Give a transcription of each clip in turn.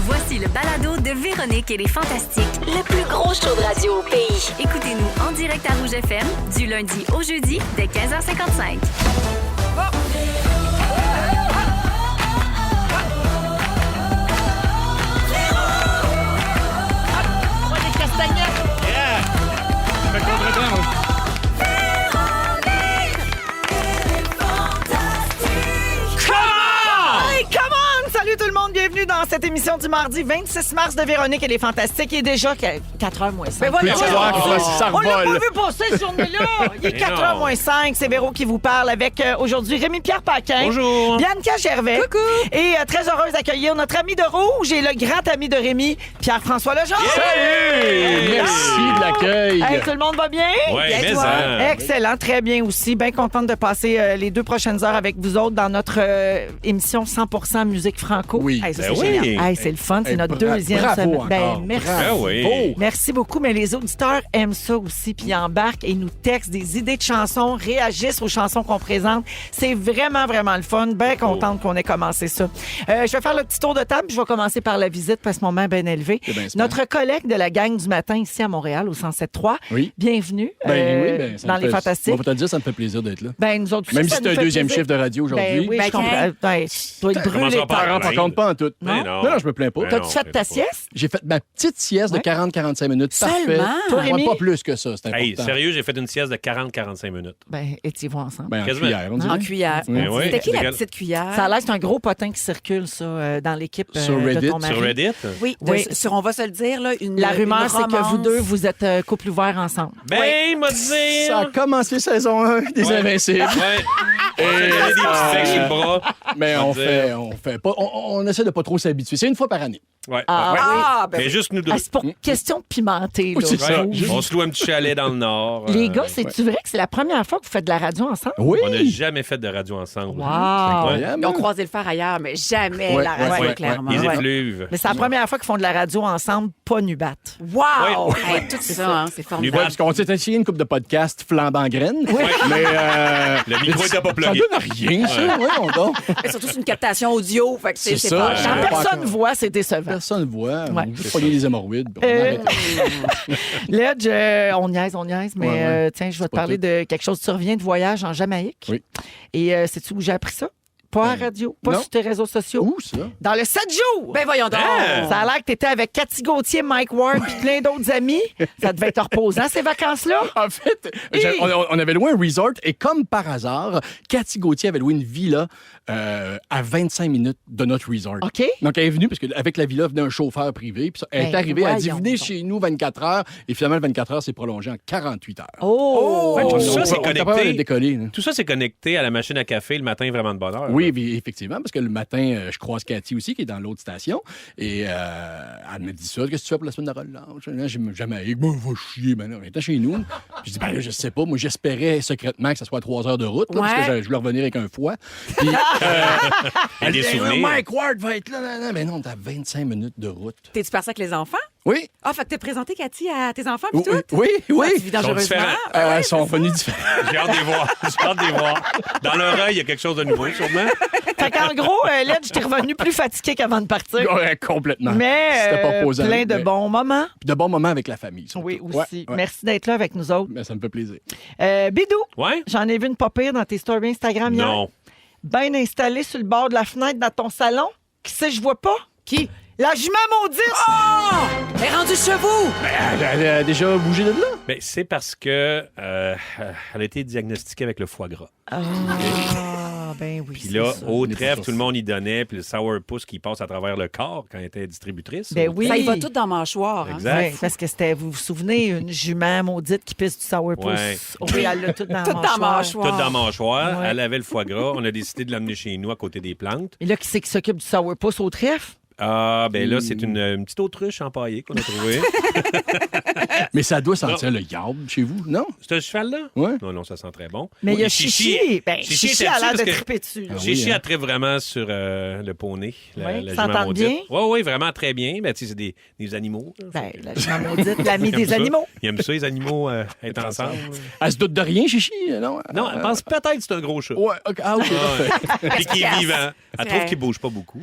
Voici le balado de Véronique et les Fantastiques. Le plus gros show de radio au pays. Écoutez-nous en direct à Rouge FM, du lundi au jeudi, dès 15h55. Yeah! Fait contre-temps, Hey, come on! Salut tout le monde, bienvenue dans cette émission du mardi 26 mars de Véronique et les Fantastiques. Il est déjà 4h moins 5. Mais voilà, On l'a pas vu passer cette journée-là. Il est 4h moins 5. C'est Véro qui vous parle avec aujourd'hui Rémi-Pierre Paquin. Bonjour. Bianca Gervais. Coucou. Et très heureuse d'accueillir notre ami de Rouge et le grand ami de Rémi, Pierre-François Legendre. Salut! Merci de l'accueil. Hey, tout le monde va bien? Ouais, Bien, mais toi? ça. Excellent, très bien aussi. Bien contente de passer les 2 prochaines heures avec vous autres dans notre émission 100% musique franco. Oui. Hey, ça, Ben c'est oui. génial. Hey, c'est le fun, c'est Hey, notre deuxième bravo semaine. encore. Ben, merci. Ah oui. Merci beaucoup, mais les auditeurs aiment ça aussi, puis ils embarquent et nous textent des idées de chansons, réagissent aux chansons qu'on présente. C'est vraiment, vraiment le fun. Bien contente qu'on ait commencé ça. Je vais faire le petit tour de table, puis je vais commencer par la visite, parce que mon moment est bien élevé. C'est bien super. Notre collègue de la gang du matin ici à Montréal, au 107.3. Oui. Bienvenue Ça dans me les fait- Fantastiques. On va te le dire, ça me fait plaisir d'être là. Ben, nous autres aussi, Même si ça c'est nous un fait deuxième plaisir. chiffre de radio aujourd'hui. Ben oui, je comprends. Ben, tu dois être brûlé. commencera pas Ça à rend pas compte pas en tout. Mais Non, non, je me plains pas. Ben T'as-tu non, fait ta c'est pas. sieste? J'ai fait ma petite sieste de Ouais. 40-45 minutes. Parfait. Seulement? Toi, Rémi? Pas plus que ça, c'est important. Hey, sérieux, j'ai fait une sieste de 40-45 minutes. Ben, étiez-vous ensemble? Ben, en Quasiment. cuillère, on dirait. En cuillère. Ben oui. C'était qui la Légal. petite cuillère? Ça a l'air que c'est un gros potin qui circule, ça, dans l'équipe Sur de Reddit. ton mari. Sur Reddit? Oui, Oui. on va se le dire, là, La rumeur, c'est que vous romance. deux, vous êtes couple ouvert ensemble. Ben, m'a dit. Ça a commencé saison 1 des Invincibles. Ouais. On s'est donné des petits secs sur le bras. Mais On on fait pas. On essaie de pas trop s'habituer. C'est une fois par année. Ouais. Ah, Ouais. Ah, ben Mais oui. juste nous deux. Ah, c'est pour question de pimenter, là. Oui, c'est ça. Ouais. On se loue un petit chalet dans le Nord. Les gars, c'est-tu vrai que c'est la première fois que vous faites de la radio ensemble? Oui. On n'a jamais fait de radio ensemble. Wow! Incroyable. Ils ont croisé le fer ailleurs, mais jamais Ouais, la radio, ouais, clairement. Les Ouais. effluves. Mais c'est la première fois qu'ils font de la radio ensemble, pas Nubat. Wow! Ouais. Hey, tout ça, hein, c'est Ouais, formidable. parce qu'on s'est essayé une couple de podcasts flambant graines. Mais Le micro était pas ça plugué. donne rien, ça. Voyons donc. Mais surtout, c'est une captation audio, fait que c'est C'est pas ça. Quand Pas personne encore. voit, c'est décevant. Personne ne voit. Ouais. On peut pogner les hémorroïdes. puis on Euh, arrête. Ledge, on niaise, mais Ouais, ouais. tiens, je vais te pas parler tout. de quelque chose. Tu reviens de voyage en Jamaïque. Oui. Et sais-tu où j'ai appris ça? Pas à la radio, pas non. sur tes réseaux sociaux. Où ça? Dans le 7 jours! Ben voyons donc! Ah! Ça a l'air que t'étais avec Cathy Gauthier, Mike Ward puis plein d'autres amis. Ça devait être reposant, ces vacances-là. En fait, on avait loué un resort et comme par hasard, Cathy Gauthier avait loué une villa à 25 minutes de notre resort. OK. Donc, elle est venue parce qu'avec la villa venait un chauffeur privé. Puis elle est Ben, arrivée, elle a dit voyons venez donc. chez nous 24 heures. Et finalement, le 24 heures s'est prolongé en 48 heures. Oh! Ouais, tout ça, On c'est était pas capable de connecté. décoller. là. Tout ça, c'est connecté à la machine à café le matin, vraiment de bonne heure. Oui, puis effectivement, parce que le matin, je croise Cathy aussi, qui est dans l'autre station, et elle me dit ça. Qu'est-ce que tu fais pour la semaine de relâche? Là, j'ai jamais. Moi, va chier, ben là, on était chez nous. Je dis, ben là, je sais pas. Moi, j'espérais secrètement que ça soit 3 heures de route, là, parce que Ouais. je voulais revenir avec un foie. Puis, Et des souvenirs. Mike Ward va être là. Non, mais non, t'as 25 minutes de route. T'es-tu parti avec les enfants? Oui. Ah, fait que t'as présenté Cathy à tes enfants Oui, pis tout? oui, oui. Tu vis dangereusement. différents. Elles sont venues différentes. J'ai hâte de les voir. J'ai hâte de les voir. Dans l'oreille, il y a quelque chose de nouveau, sûrement. Fait qu'en gros, Ledge, t'es revenu plus fatigué qu'avant de partir. Ouais, complètement. Mais C'était pas posant, plein de mais- bons moments. Puis de bons moments avec la famille. surtout. Oui, aussi. Ouais, ouais. Merci d'être là avec nous autres. Ben, ça me fait plaisir. Bidou, Ouais? j'en ai vu une pas pire dans tes stories Instagram hier. Non. Bien installée sur le bord de la fenêtre dans ton salon. Qui c'est, je vois pas? Qui? La jument maudite! Elle est rendue chez vous! Elle a déjà bougé de là? Ben, c'est parce que elle a été diagnostiquée avec le foie gras. Ah, ben oui. Puis c'est là, ça. au On est trèfle, pas tout le monde y donnait, puis le sourpuss qui passe à travers le corps quand elle était distributrice. Ben oui. Ça y va tout dans ma mâchoire. Hein? Exact. Ouais, parce que c'était, vous vous souvenez, une jument maudite qui pisse du sourpuss. Ouais. Oui, elle l'a tout dans Tout la dans mâchoire. ma mâchoire. Tout dans la mâchoire. Ouais. Elle avait le foie gras. On a décidé de l'amener chez nous à côté des plantes. Et là, qui c'est qui s'occupe du sourpuss au trèfle? Ah, ben là, c'est une petite autruche empaillée qu'on a trouvée. Mais ça doit sentir le yard chez vous, non? C'est un cheval-là? Ouais. Non, non, ça sent très bon. Mais il y a Et Chichi. Ben, Chichi était a l'air dessus de parce que triper dessus. là. Ah oui, Chichi hein. a trait vraiment sur le poney. Oui, la s'entendent jument maudite. bien? Oui, oui, vraiment très bien. Ben, tu sais, c'est des animaux. là. Ben, la jument maudite, l'ami Ils aiment des ça. animaux. Ils aiment ça, les animaux, être ensemble. Elle se doute de rien, Chichi, non? Non, elle pense peut-être que c'est un gros chat. Ouais, ok, ah, ok, parfait. Puis qui est vivant. Elle trouve Ouais. qu'il bouge pas beaucoup.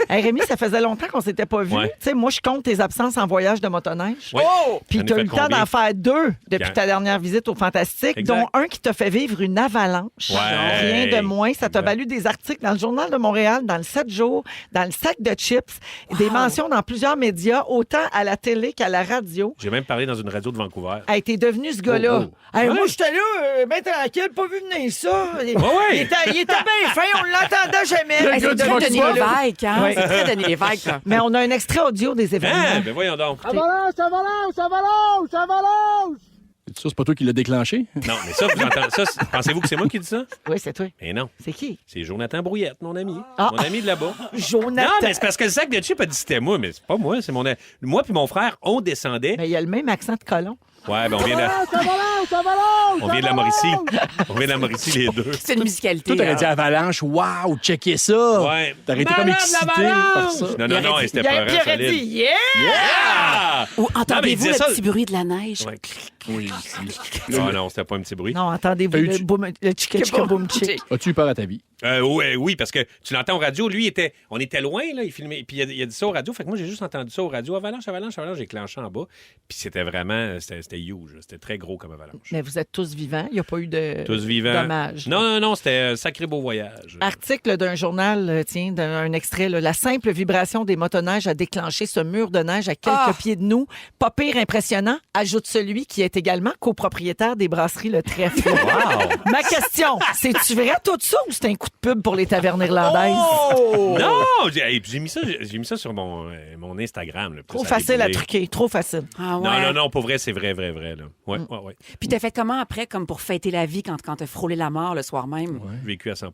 mais- Hey, Rémi, ça faisait faisait longtemps qu'on s'était pas vus. Ouais. Tu sais, moi, je compte tes absences en voyage de motoneige. Ouais. Puis J'en ai tu as fait eu le temps combien? d'en faire 2 depuis Quand? ta dernière visite au Fantastique, Exact. dont un qui t'a fait vivre une avalanche. Ouais. Rien de moins. Ça t'a Exact. valu des articles dans le Journal de Montréal, dans le 7 jours, dans le sac de chips, des mentions dans plusieurs médias, autant à la télé qu'à la radio. J'ai même parlé dans une radio de Vancouver. Hey, t'es devenu ce gars-là. Oh. Hey, Ouais. Moi, j'étais là, ben tranquille, pas vu venir ça. Il ouais. était bien fin, on l'entendait jamais. Hey, Hey, c'est c'est très devenu Denis ce gars-là. Lévesque, hein? Ouais. C'est très Denis Lévesque, là. Mais on a un extrait audio des événements. Ah, ben voyons donc. Ça, c'est pas toi qui l'as déclenché? Non, mais ça, vous entendez ça? Pensez-vous que c'est moi qui dis ça? Oui, c'est toi. Mais non. C'est qui? C'est Jonathan Brouillette, mon ami. Ah. Mon ami de là-bas. Jonathan. Non, mais c'est parce que le sac de chips a dit c'était moi, mais c'est pas moi, c'est mon. Moi puis mon frère, on descendait. Mais il y a le même accent de colon. Ouais, ben on vient de. On vient de la Mauricie. On vient de la Mauricie, les deux. C'est une musicalité. Toi, t'aurais hein. dit avalanche, waouh, checkez ça! Ouais. T'aurais été comme Malade, excité l'avalanche! par ça. Non, non, non, Il c'était pas aurait solide. dit yeah! Ah! Ou Non, mais il entendez-vous disait le ça- petit bruit de la neige? Ouais. Oui. Non, non, c'était pas un petit bruit. Non, entendez-vous T'as eu le, du- le chicka chicka boom chick. As-tu eu peur à ta vie? Oui, parce que tu l'entends aux radios. Lui, on était loin, là, il filmait. Puis il a dit ça aux radios. Fait que moi, j'ai juste entendu ça aux radios. Avalanche, avalanche, avalanche. J'ai clenché en bas. Puis c'était vraiment, c'était huge. C'était très gros comme avalanche. Mais vous êtes tous vivants. Il n'y a pas eu de Tous vivants. dommages. Non, non, non, c'était un sacré beau voyage. Article d'un journal, tiens, d'un extrait. Là. La simple vibration des motoneiges a déclenché ce mur de neige à quelques pieds de nous. Pas pire impressionnant, ajoute celui qui est également copropriétaire des brasseries Le Trèfle. Wow! Ma question, c'est-tu vrai tout ça ou c'est un coup de pub pour les tavernes irlandaises? Non! J'ai mis ça sur mon Instagram. Là, puis Trop ça a facile à déboulé. truquer, trop facile. Ah ouais. Non, non, non, pour vrai, c'est vrai, vrai, vrai. Là. Ouais, ouais, ouais. Puis t'as fait comment après, comme pour fêter la vie quand t'as frôlé la mort le soir même? Vécu à 100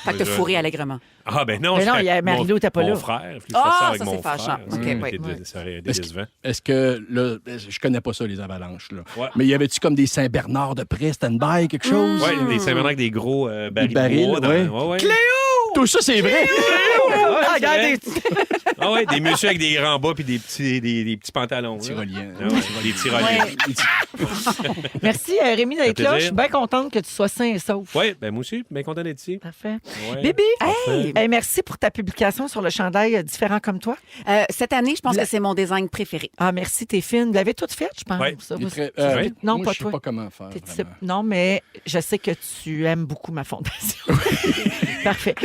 Fait que t'as fourré allègrement. Ah, ben non, Mais non, j'étais- il y a Marie-Lou, t'es pas mon là. frère. Puis je Ah, fais ça avec ça, mon c'est frère. fâchant. Ça OK, aurait ouais. été- Ça aurait été décevant. Est-ce que, là, je connais pas ça, les avalanches, là. Ouais. Mais y avait-tu comme des Saint-Bernard de près, stand-by, quelque chose? Oui, des Saint-Bernard avec des gros barils de barils, bois dans- ouais. ouais. Tout ça, c'est vrai! Ah, c'est vrai. regardez. Ah ouais, des messieurs avec des grands bas puis des petits pantalons. là. Tyroliens. Ah ouais, des tyroliens. Merci, Rémi d'être là. plaisir. Je suis bien contente que tu sois sain et sauf. Oui, ben moi aussi, bien content d'être ici. Parfait. Ouais. Bibi, Hey! hey, merci pour ta publication sur le chandail Différent comme toi. Cette année, je pense que c'est mon design préféré. Ah, merci, t'es fine. Vous l'avez toute faite, je pense. Ouais. Ça, Il est vous- très- Ouais. Non, moi, pas je sais toi. pas comment faire. T'es- vraiment. Non, mais je sais que tu aimes beaucoup ma fondation. Parfait.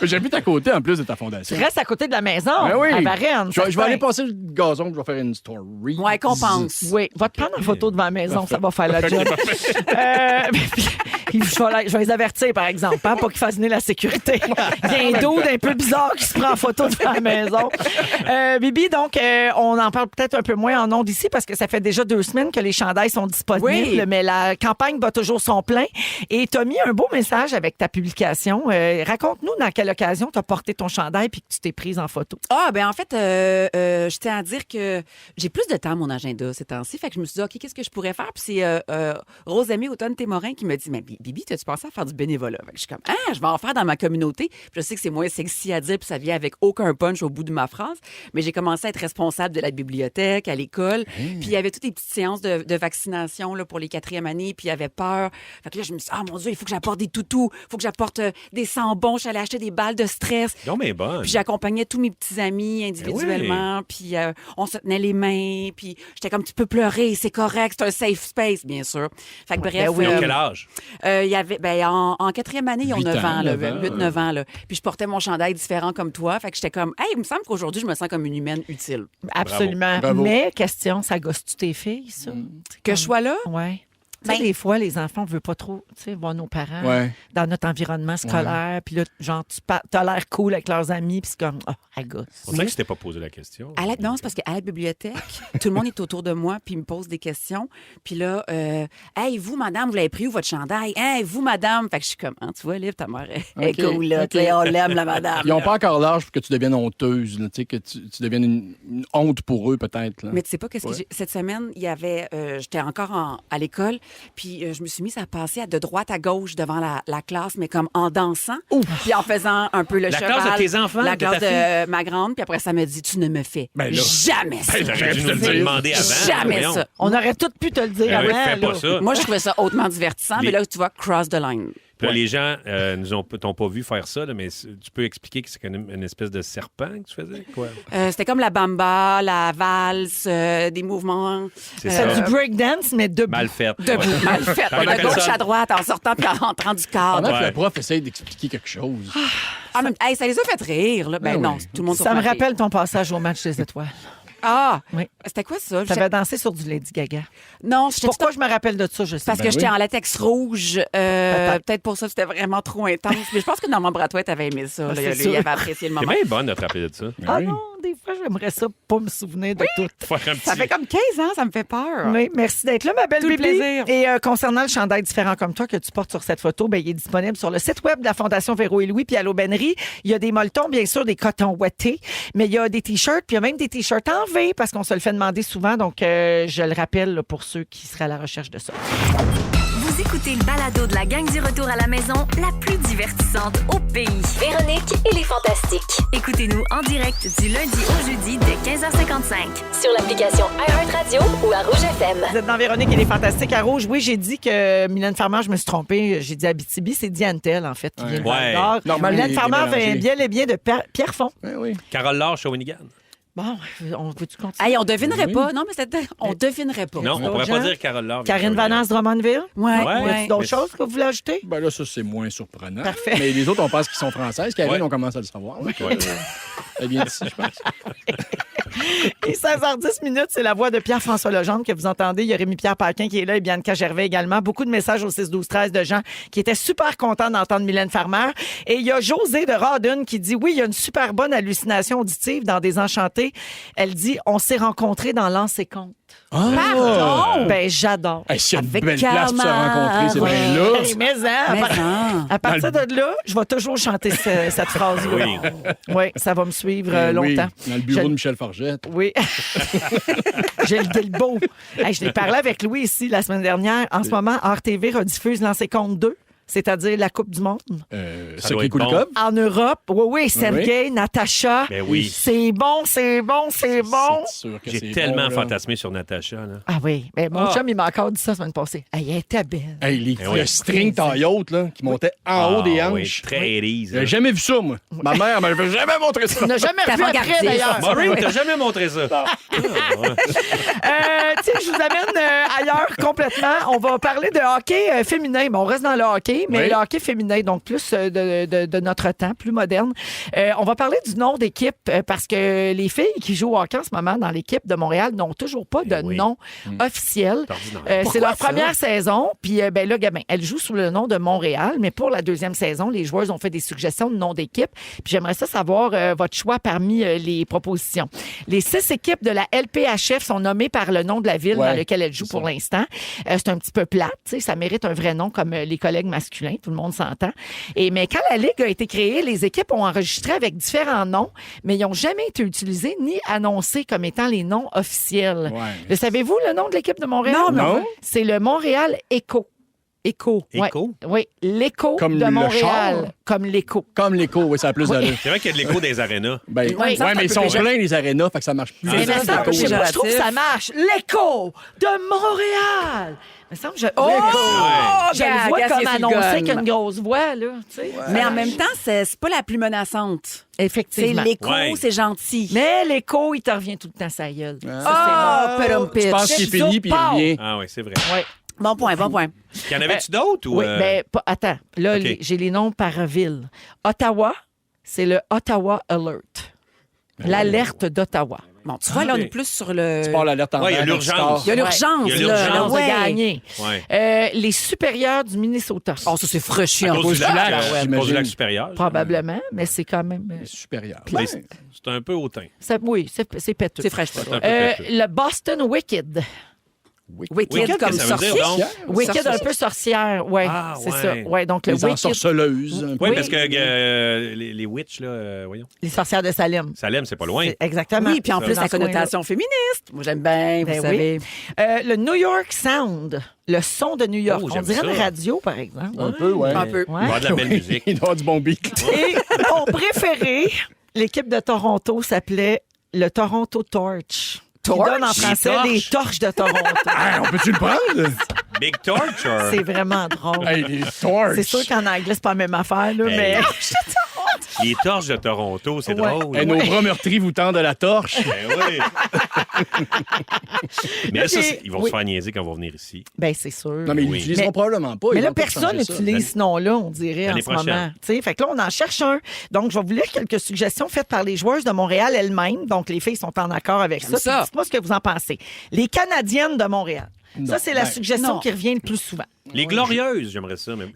J'habite à côté, en plus de ta fondation. Tu restes à côté de la maison, Ben oui. à Varennes. Je vais aller passer le gazon, puis je vais faire une story. Ouais, qu'on pense. Oui, va te prendre en photo devant la maison, ça va faire la job. Je vais les avertir, par exemple, hein, pour qu'ils fassent venir la sécurité. Il y a un dos d'un peu bizarre qui se prend en photo devant la maison. Bibi, donc, on en parle peut-être un peu moins en ondes ici parce que ça fait déjà 2 semaines que les chandails sont disponibles, Oui. mais la campagne bat toujours son plein. Et tu as mis un beau message avec ta publication. Raconte-nous dans quelle occasion tu as porté ton chandail puis que tu t'es prise en photo. Ah, ben en fait, je tiens à dire que j'ai plus de temps à mon agenda ces temps-ci. Fait que je me suis dit, OK, qu'est-ce que je pourrais faire? Puis c'est Rosamie Automne-Témorin qui me dit, mais Bibi, t'as-tu pensé à faire du bénévolat? Fait que je suis comme, je vais en faire dans ma communauté. Puis je sais que c'est moins sexy à dire, puis ça vient avec aucun punch au bout de ma phrase. Mais j'ai commencé à être responsable de la bibliothèque, à l'école. Puis il y avait toutes les petites séances de vaccination là, pour les 4e années. Puis il y avait peur. Fait que là, je me suis dit, mon Dieu, il faut que j'apporte des toutous. Il faut que j'apporte des sambons. Je suis allée acheter des balles de stress. Non, mais bonne. Puis j'accompagnais tous mes petits amis individuellement, puis on se tenait les mains, puis j'étais comme, tu peux pleurer, c'est correct, c'est un safe space, bien sûr. Fait que bref, Ben oui. Ils ont quel âge? il y avait, en 4e année, ils ont 8 9 ans, ans, 8-9 ans. Là. Puis je portais mon chandail différent comme toi, fait que j'étais comme, hey, il me semble qu'aujourd'hui, je me sens comme une humaine utile. Absolument. Bravo. Mais, question, ça gosse-tu tes filles, ça? Que je sois là? Oui. Tu sais, Ben- des fois, les enfants ne veulent pas trop voir nos parents Ouais. dans notre environnement scolaire. Puis là, genre, tu as l'air cool avec leurs amis, puis c'est comme, elle gosse. On dirait que je t'ai pas posé la question. Non, c'est parce qu'à la bibliothèque, tout le monde est autour de moi, puis il me pose des questions. Puis là, hey, vous, madame, vous l'avez pris où votre chandail? Hey, vous, madame. Fait que je suis comme, tu vois, Liv, ta mère est OK, cool, là. OK. Tu sais, on l'aime, la madame. Ils n'ont pas encore l'âge pour que tu deviennes honteuse, là, tu sais, que tu deviennes une honte pour eux, peut-être. là. Mais tu sais pas qu'est-ce que Ouais. j'ai... Cette semaine, il y avait... j'étais encore à l'école, puis je me suis mise à passer de droite à gauche devant la classe, mais comme en dansant, puis en faisant un peu le La cheval. classe de tes enfants, La de ta classe de ma grande, puis après, ça me dit, tu ne me fais Ben là. jamais ça. Ben, j'aurais dû nous le demander avant. Jamais Voyons. ça. On aurait tous pu te le dire Ben oui, avant. fais pas là. ça. Moi, je trouvais ça hautement divertissant, mais là, tu vois, cross the line. Puis là, Ouais. les gens t'ont pas vu faire ça, là, mais tu peux expliquer que c'est une espèce de serpent que tu faisais? Quoi? C'était comme la bamba, la valse, des mouvements. C'est C'est ça. du breakdance, mais debout. Mal fait. Debout, Ouais. mal fait. T'as De appelé gauche ça? à droite, en sortant puis en rentrant du cadre. Pendant que Ouais. le prof essaye d'expliquer quelque chose. Ah, mais, hey, ça les a fait rire. Là. Ben Ah non, oui. tout le monde Ça me surprend. rappelle ton passage au match des étoiles. Ah, Oui. c'était quoi ça? Tu avais dansé sur du Lady Gaga. Non, j'étais Pourquoi je me rappelle de ça, je sais. Parce que Ben j'étais oui. en latex rouge. Peut-être pour ça, c'était vraiment trop intense. Mais je pense que Normand Bratois avait aimé ça. Là. c'est Lui, sûr. il avait apprécié le C'est moment. bien bonne de te rappeler de ça. Ah Oui. non, des fois, j'aimerais ça pas me souvenir de tout. Faire un Ça petit- fait comme 15 ans, ça me fait peur. Oui, merci d'être là, ma belle Tout le Bibi. plaisir. Et concernant le chandail différent comme toi que tu portes sur cette photo, ben, il est disponible sur le site web de la Fondation Véro et Louis puis à l'Aubainerie. Il y a des molletons, bien sûr, des cotons ouatés, mais il y a des T-shirts, puis il y a même des T-shirts en V parce qu'on se le fait demander souvent. Donc, je le rappelle là, pour ceux qui seraient à la recherche de ça. Vous écoutez le balado de la gang du retour à la maison, la plus divertissante au pays. Véronique et les Fantastiques. Écoutez-nous en direct du lundi au jeudi dès 15h55 sur l'application iHeartRadio ou à Rouge FM. Vous êtes dans Véronique et les Fantastiques à Rouge. Oui, j'ai dit que Mylène Farmer, je me suis trompée. J'ai dit Abitibi, c'est Diane Tell, en fait, qui vient de Ouais. Val-d'Or. Normal, Mylène les Farmer mélanger. vient bien et bien de Pierrefonds. Oui, oui. Carole Laure, Shawinigan. Bon, on veut-tu continuer? Hey, on devinerait Oui. pas. Non, mais c'était... on devinerait pas. Non, on d'autres pourrait pas gens? dire Carole Laure. Karine Vanasse, Drummondville? Ouais, Ouais. Y a-t-il ouais. d'autres Mais- choses que vous voulez ajouter? Ben là, ça, c'est moins surprenant. Parfait. Mais les autres, on pense qu'ils sont françaises. Karine, Ouais. on commence à le savoir. Ouais. Elle vient d'ici, je pense. Et 16h10 minutes, c'est la voix de Pierre-François Legendre que vous entendez. Il y a Rémi-Pierre Paquin qui est là et Bianca Gervais également. Beaucoup de messages au 6-12-13 de gens qui étaient super contents d'entendre Mylène Farmer. Et il y a José de Rawdon qui dit, oui, il y a une super bonne hallucination auditive dans Désenchantés. Elle dit, on s'est rencontrés dans L'Anse et Compte. Pardon! Ben, j'adore. Hey, s'il y a une Avec belle place pour se Karma. rencontrer, c'est bien là. Hey, mais hein, Mais à partir de là, je vais toujours chanter cette phrase-là. Oui. Oui, ça va me suivre Oui, longtemps. dans le bureau Je- de Michel Forgette. Oui. J'ai le dilbo. Hey, je l'ai parlé avec Louis ici la semaine dernière. En ce moment, RTV rediffuse L'Anse et Compte 2, c'est-à-dire la Coupe du Monde. Ça Ça doit qui être coule bon. comme. En Europe, oui, Sergei, Natacha. Ben oui. C'est bon, c'est bon, c'est bon. C'est sûr que J'ai c'est tellement bon, là. fantasmé sur Natacha. Là. Ah oui, mais mon chum, il m'a encore dit ça la semaine passée. Hey, elle était belle. Hey, Eh oui. le string taille haute, là, qui montait en haut des Ah oui, hanches. très élise. J'ai jamais vu ça, moi. Ma mère m'avait jamais montré ça. Tu n'as jamais T'as revu pas après, regardé, d'ailleurs. Maureen, t'as jamais montré ça. Tiens, je vous amène ailleurs complètement. On va parler de hockey féminin. Bon, on reste dans le hockey, mais Oui. le hockey féminin, donc plus de notre temps, plus moderne. On va parler du nom d'équipe parce que les filles qui jouent au hockey en ce moment dans l'équipe de Montréal n'ont toujours pas de oui. nom officiel. C'est ordinaire. C'est Pourquoi leur ça? première saison. Puis, ben là, gamin, elles jouent sous le nom de Montréal, mais pour la deuxième saison, les joueuses ont fait des suggestions de nom d'équipe. Puis, j'aimerais ça savoir votre choix parmi les propositions. Les 6 équipes de la LPHF sont nommées par le nom de la ville Ouais, dans laquelle elles jouent c'est pour ça. l'instant. C'est un petit peu plate, tu sais, ça mérite un vrai nom comme les collègues masculins, tout le monde s'entend. Mais quand la Ligue a été créée, les équipes ont enregistré avec différents noms, mais ils n'ont jamais été utilisés ni annoncés comme étant les noms officiels. Ouais. Le savez-vous le nom de l'équipe de Montréal? Non. C'est le Montréal Écho. Écho. Écho? Oui, l'écho Comme de le Montréal. char? Comme l'écho. Comme l'écho, oui, ça a plus d'allure. C'est vrai qu'il y a de l'écho des arénas. Ben, Oui, ouais, ça, c'est un mais ils peu sont péjoratif. pleins, les arénas, fait que ça marche plus. Ah, Mais ça, me c'est semble, un peu je sais pas, je trouve que ça péjoratif. marche. L'écho de Montréal. Me semble, je, Oh! je le vois Gassier comme sur le annoncé gun. qu'une grosse voix, là. Tu sais. Mais en même temps, c'est pas la plus menaçante. C'est Effectivement. l'écho, Ouais. c'est gentil. Mais l'écho, il te revient tout le temps, sa gueule. Ah, Ça, pedum pitch. Je pense qu'il finit puis il revient. Ah oui, c'est vrai. c'est mon... Ouais. Bon point, bon point. Y en avait-tu d'autres? Ou Oui, mais attends. Là, OK. j'ai les noms par ville. Ottawa, c'est le Ottawa Alert. L'alerte d'Ottawa. Bon, tu vois, là, on OK. est plus sur le... Tu pars l'alerte en Ouais, il y a vert, l'urgence. Il y a l'urgence, Il y a là. l'urgence. On a Ouais. gagné. Ouais. Les supérieurs du Minnesota. Oh, ça, c'est À fraîchiant. cause du lac, lac, à cause du j'imagine. lac supérieur. Probablement, mais c'est quand même... Supérieur. Mais c'est un peu hautain. oui, c'est péteux. C'est fraîche. C'est un peu péteux. Le Boston Wicked. Wicked Wicked, comme ça veut dire, sorcier. donc? Wicked un peu sorcière, ouais, Ah, c'est ouais. ça. Ouais, donc le Les Wicked, ensorceleuses. un peu. Oui, Oui. parce que les witches, là, voyons. les sorcières de Salem. Salem, c'est pas loin. C'est exactement. Oui, puis en plus, Dans la ce coin-là. connotation féministe. Moi, j'aime bien, Ben vous oui. savez. Le New York Sound, le son de New York. Oh, On j'aime dirait ça. une radio, par exemple. Un peu, ouais. Un peu. Il va y avoir de la belle musique. Il doit y avoir du bon beat. Et mon préféré, l'équipe de Toronto s'appelait le Toronto Torch. qui donne en Des français torches. les torches de Toronto. Ah, on peut-tu le prendre? Big Torture. C'est vraiment drôle. Hey, les torches. C'est sûr qu'en anglais, c'est pas la même affaire, là, mais... Les torches de Toronto, c'est Ouais. drôle. Nos bras meurtris vous tendent la torche. Ben oui. Mais là, ça, Ok. ils vont Oui. se faire niaiser quand ils vont venir ici. Ben, c'est sûr. Non, mais ils Oui. l'utiliseront Mais- probablement pas. Mais Ils là, vont pas personne changer ça. n'utilise ce nom-là, on dirait, en L'année ce moment. prochaine. Tu sais, fait que là, on en cherche un. Donc, je vais vous lire quelques suggestions faites par les joueuses de Montréal elles-mêmes. Donc, les filles sont en accord avec ça. J'aime ça. Puis dites-moi ce que vous en pensez. Les Canadiennes de Montréal. Ça, c'est la ben, suggestion non. qui revient le plus souvent. Les Glorieuses, j'aimerais ça. Même.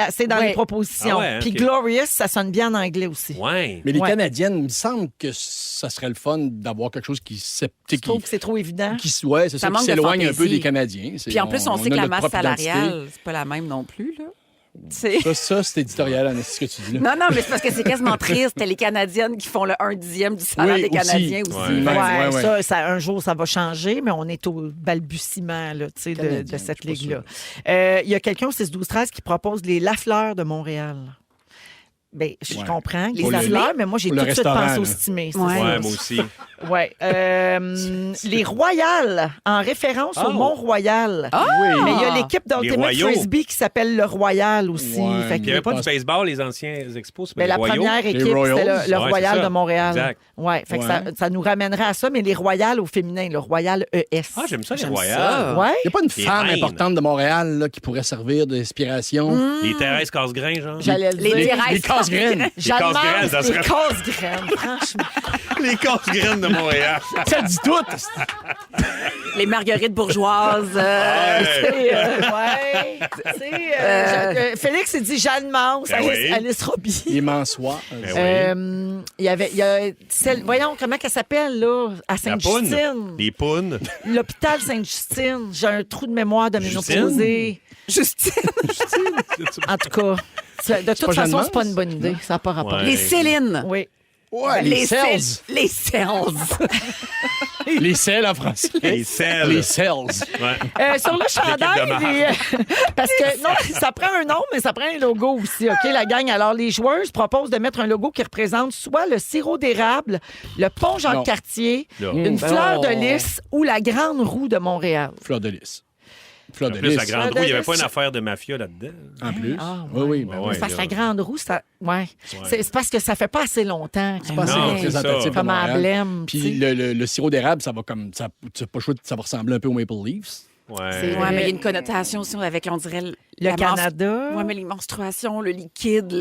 C'est dans Ouais. les propositions. Ah ouais, Puis ok. Glorious, ça sonne bien en anglais aussi. Ouais. Mais les Ouais. Canadiennes, il me semble que ça serait le fun d'avoir quelque chose qui Je trouve que c'est trop évident. ouais, c'est Ça ça, manque qui de s'éloigne un peu fantaisie. des Canadiens. Puis en plus, on sait que a la notre masse propre identité. salariale, c'est pas la même non plus, là. C'est- Ça, c'est éditorial, Anne, c'est ce que tu dis là. Non, non, mais c'est parce que c'est quasiment triste. Les Canadiennes qui font le 1/10 du salaire Oui, des aussi. Canadiens aussi. Ouais. Ouais, ouais. Ça, un jour, ça va changer, mais on est au balbutiement là, tu sais, de Canadienne, cette je suis pas ligue-là. Il y a quelqu'un au 6-12-13 qui propose les Lafleurs de Montréal. Ben, je Ouais. comprends, les Pour le- Lafleurs, mais moi, j'ai pour tout le de suite restaurant, pensé au là. stimé. c'est Ouais. ça. Ouais, moi aussi. Ouais. Les Royales, en référence au Oh. Mont-Royal. Oui. Mais il y a l'équipe d'Ultimate Royaux. Frisbee qui s'appelle le Royal aussi. Ouais, Fait que- Il n'y avait pas pense- du baseball, les anciens expos, c'est pas ben, les la Royaux. première équipe, Royals. c'était le Ouais, Royal c'est ça. de Montréal. Exact. Ouais, fait que Ouais. ça nous ramènerait à ça, mais les Royales au féminin, le Royal ES. Ah, j'aime ça, les J'aime Royales. ça. Ouais. Il n'y a pas une Les femme reines. importante de Montréal là, qui pourrait servir d'inspiration. Les Thérèse Casgrain, genre. J'allais le Les dire. Thérèse Les casse-graines. J'admire casse-graines, ça les serait- casse-graines, franchement. Les Casgraines de Montréal. Ça dit tout. Les marguerites bourgeoises. Ouais. Tu sais, Félix, il dit Jeanne Mance, Ben oui. Alice Robbie. Les Mansois. Ben oui. Il y a celle, voyons comment elle s'appelle, là, à La Sainte-Justine. poune. Les pounes. L'hôpital Sainte-Justine. J'ai un trou de mémoire de Justine? ménopausée. Justine. En tout cas, de toute pas Jeanne façon, Mance? c'est pas une bonne idée. Ça n'a pas rapport. Ouais. Les Céline. Oui. Ouais, les Cells. Les Cells. Les Cells en français. Les selles. Les Cells. Ouais. Sur le chandail, L'équipe de parce que non, ça prend un nom, mais ça prend un logo aussi, OK, la gang? Alors, les joueuses proposent de mettre un logo qui représente soit le sirop d'érable, le pont Non. Jean-Cartier, Là. une fleur de Oh. lys ou la grande roue de Montréal. Fleur de lys. Fleur En de plus, lys. la grande roue, il n'y avait pas une affaire de mafia là-dedans. En plus. Ah, Oui, oui. Ben Ouais, oui. C'est parce que la là. grande roue, ça. Ouais. C'est parce que ça fait pas assez longtemps. C'est pas assez Non, c'est représentatif ça. de Comme Montréal. emblème. tu sais. Puis le sirop d'érable, ça va comme. Ça, tu sais pas le choix, ça va ressembler un peu aux Maple Leafs. C'est Ouais. vrai. Ouais, mais il y a une connotation aussi avec, on dirait, Le Canada. Ouais, mais les menstruations, le liquide.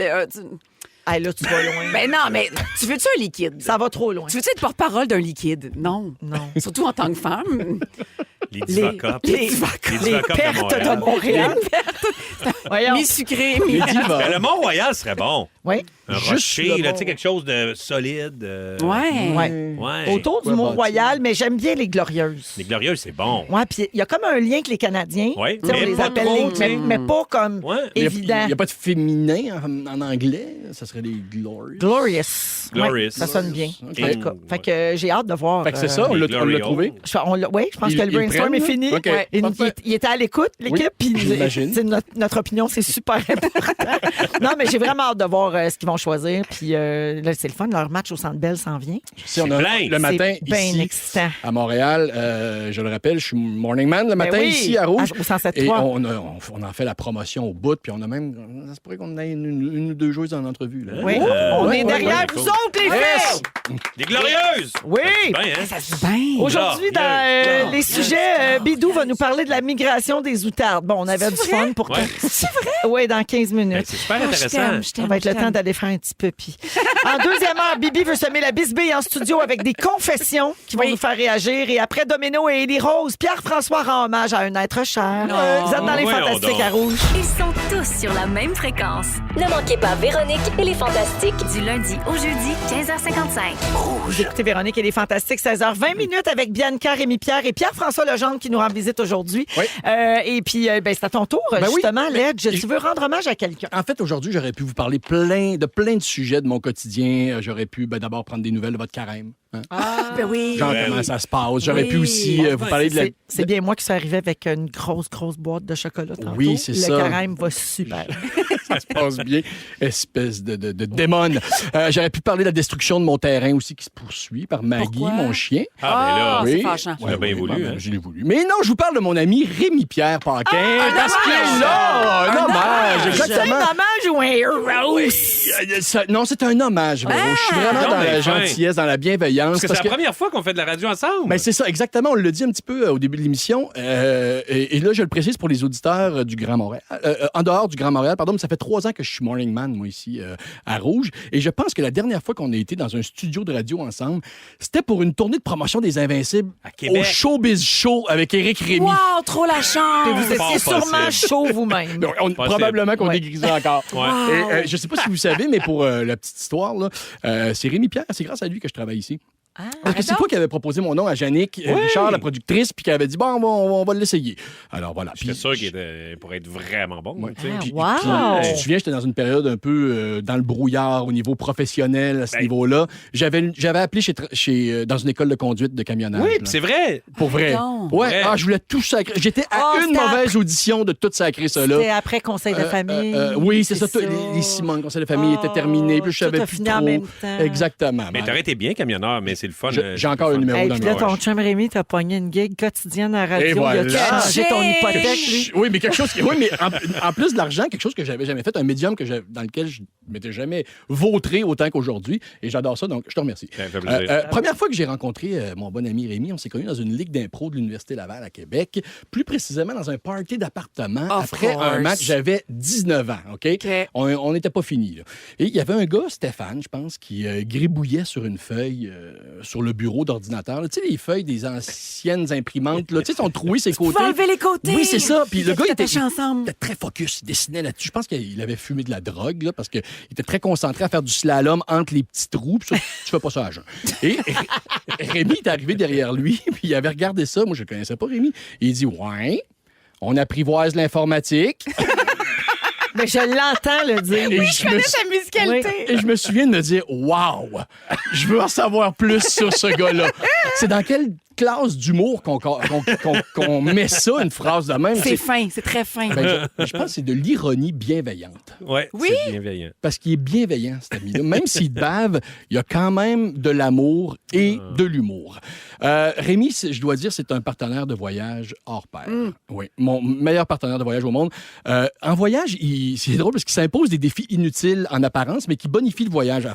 Ah, là, tu vas loin. Ben non, mais tu veux-tu un liquide? Ça va trop loin. Tu veux-tu être porte-parole d'un liquide? Non. Non. Surtout en tant que femme. Les Divacop. les Divacop pertes de Montréal. Voyons. Mi-sucré, mi... Les divas. Ben, le Mont-Royal serait bon. Oui. Un Juste rocher, le là, bon. tu sais, quelque chose de solide. Ouais. Ouais. Ouais. Autour du Ouais, Mont-Royal, mais j'aime bien les Glorieuses. Les Glorieuses, c'est bon. Ouais, puis il y a comme un lien avec les Canadiens. Ouais, Tu sais, on mais les pas appelle trop, les, tu sais. mais pas comme Ouais. évident. Il n'y a pas de féminin en anglais. Ça serait les Glorious. Glorious. Glorious. Ouais, ça sonne bien. Ok. En tout cas, fait que j'ai hâte de voir. Fait que c'est ça, on les l'a Glorious. trouvé. Oui, je pense Ils- que le ils brainstorm prennent, est là? fini. OK, Ouais. parfait. Il était à l'écoute, l'équipe. Oui, puis j'imagine. c'est notre opinion, c'est super important. Non, mais j'ai vraiment hâte de voir ce qu'ils vont choisir. Puis là, c'est le fun. Leur match au Centre Bell s'en vient. Si on a plein. le matin C'est bien ici excitant. à Montréal, je le rappelle, je suis morning man le matin Ben oui, ici à Rouge. au 107.3. Et on en fait la promotion au bout, puis on a même. Ça se pourrait qu'on ait une ou deux joueuses en entrevue. Là. Oui, on est derrière vous autres, les filles! Les Glorieuses! Oui! Ben, hein? Ça se bien. Aujourd'hui, Là, dans là, les sujets, Bidou va nous parler de la migration des outardes. Bon, on avait du fun pour Ouais. C'est vrai? Oui, dans 15 Ben, minutes. c'est super Je intéressant. t'aime, je Ça t'aime. va être le je temps t'aime. d'aller faire un petit pipi. En deuxième heure, Bibi veut semer la bisbille en studio avec des confessions qui vont nous faire réagir. Et après Domino et Élie Rose, Pierre-François rend hommage à un être cher. Vous êtes dans les Voyons Fantastiques donc. à Rouge. Ils sont tous sur la même fréquence. Ne manquez pas Véronique et les Fantastiques du lundi au jeudi 15h55. Vous écoutez Véronique et les Fantastiques, 16h20 minutes avec Bianca, Rémi-Pierre et Pierre-François Legendre qui nous rend visite aujourd'hui. Oui. Et puis, ben, c'est à ton tour, oui. justement, Ledge. Tu veux rendre hommage à quelqu'un? En fait, aujourd'hui, j'aurais pu vous parler plein de sujets de mon quotidien. J'aurais pu d'abord prendre des nouvelles de votre carême. Hein? Ben oui. Genre, Ben comment oui. ça se passe. J'aurais Oui. pu aussi vous parler de la... C'est bien moi qui suis arrivé avec une grosse boîte de chocolat tantôt. Oui, c'est ça. Le carême va super. Ça se passe bien. Espèce de démon. J'aurais pu parler de la destruction de mon terrain aussi qui se poursuit par Maggie, Pourquoi? mon chien. Ah, ben là, c'est fâchant. Tu l'as bien voulu, hein? Je l'ai voulu. Mais non, je vous parle de mon ami Rémi-Pierre Paquin. parce qu'il est là! Un hommage, C'est exactement. un hommage ou un héros? Non, c'est un hommage, Véro. Je suis vraiment Non, dans mais la fin. gentillesse, dans la bienveillance. Parce que c'est la première fois qu'on fait de la radio ensemble. Ben, c'est ça, exactement. On le dit un petit peu au début de l'émission. Et là, je le précise pour les auditeurs du Grand Montréal. En dehors du Grand Montréal, pardon, mais ça fait 3 ans que je suis morning man, moi, ici, à Rouge. Et je pense que la dernière fois qu'on a été dans un studio de radio ensemble, c'était pour une tournée de promotion des Invincibles À Québec. au Showbiz Show avec Éric Rémy. Wow, trop la Et chance! vous étiez Pas sûrement possible. chaud vous-même. Donc, Possible. probablement qu'on Ouais. est grisé encore. Ouais. Et, je sais pas si vous savez, mais pour la petite histoire, là, c'est Rémi Pierre, c'est grâce à lui que je travaille ici. Parce que c'est toi qui avais proposé mon nom à Yannick Richard, la productrice, puis qui avait dit, bon, on va l'essayer. Alors voilà. J'étais sûr qu'il pourrait être vraiment bon. Ouais. tu sais. Puis- Wow! puis, tu te souviens, j'étais dans une période un peu dans le brouillard au niveau professionnel à ce Ben. niveau-là. J'avais appelé dans une école de conduite de camionnage. Oui, là. puis c'est vrai. Pour vrai. donc. Ouais, Vrai. je voulais tout sacrer. J'étais à Oh, une c'était mauvaise audition de tout sacrer ça là. C'était après conseil de famille. Oui, c'est ça. Les Simone, le conseil de famille était terminé. Puis je savais tout a plus fini trop. en même temps. Exactement. Mais t'aurais été bien camionneur, mais c'est le fun. J'ai encore le numéro Hey, dans puis le là, ton chum Rémi, t'as pogné une gig quotidienne à la radio. Et voilà. Il a changé ton Caché! hypothèque, lui. Oui, mais quelque chose. Oui, mais en plus de l'argent, quelque chose que j'avais jamais fait, un médium dans lequel je m'étais jamais vautré autant qu'aujourd'hui. Et j'adore ça, donc je te remercie. Ça fait plaisir. Première fois que j'ai rencontré mon bon ami Rémi, on s'est connus dans une ligue d'impro de l'Université Laval à Québec, plus précisément dans un party d'appartement. Of Après un course. match, j'avais 19 ans, OK? OK. On n'était pas finis. Là. Et il y avait un gars, Stéphane, je pense, qui gribouillait sur une feuille sur le bureau d'ordinateur. là. Tu sais, les feuilles des anciennes imprimantes, là, tu sais, sont trouées ses Faut côtés. enlever les côtés! Oui, c'est ça. Puis le gars, il était ensemble. très focus. Il dessinait là-dessus. Je pense qu'il avait fumé de la drogue, là, parce qu'il était très concentré à faire du slalom entre les petits trous. Puis ça, tu fais pas ça à jeun. Et Rémi est arrivé derrière lui, puis il avait regardé ça. Moi, je ne connaissais pas Rémi. Et il dit, ouais, on apprivoise l'informatique. Mais je l'entends le dire. Et je me sa musicalité. Et je me souviens de me dire, wow, je veux en savoir plus sur ce gars-là. C'est dans quelle classe d'humour qu'on met ça, une phrase de même? C'est fin, c'est très fin. Ben, je pense que c'est de l'ironie bienveillante. Ouais, Oui. c'est bienveillant. Parce qu'il est bienveillant, cet ami-là. Même s'il bave, il y a quand même de l'amour et de l'humour. Rémi, je dois dire, c'est un partenaire de voyage hors pair. Oui, mon meilleur partenaire de voyage au monde. En voyage, c'est drôle parce qu'il s'impose des défis inutiles en apparence, mais qui bonifient le voyage.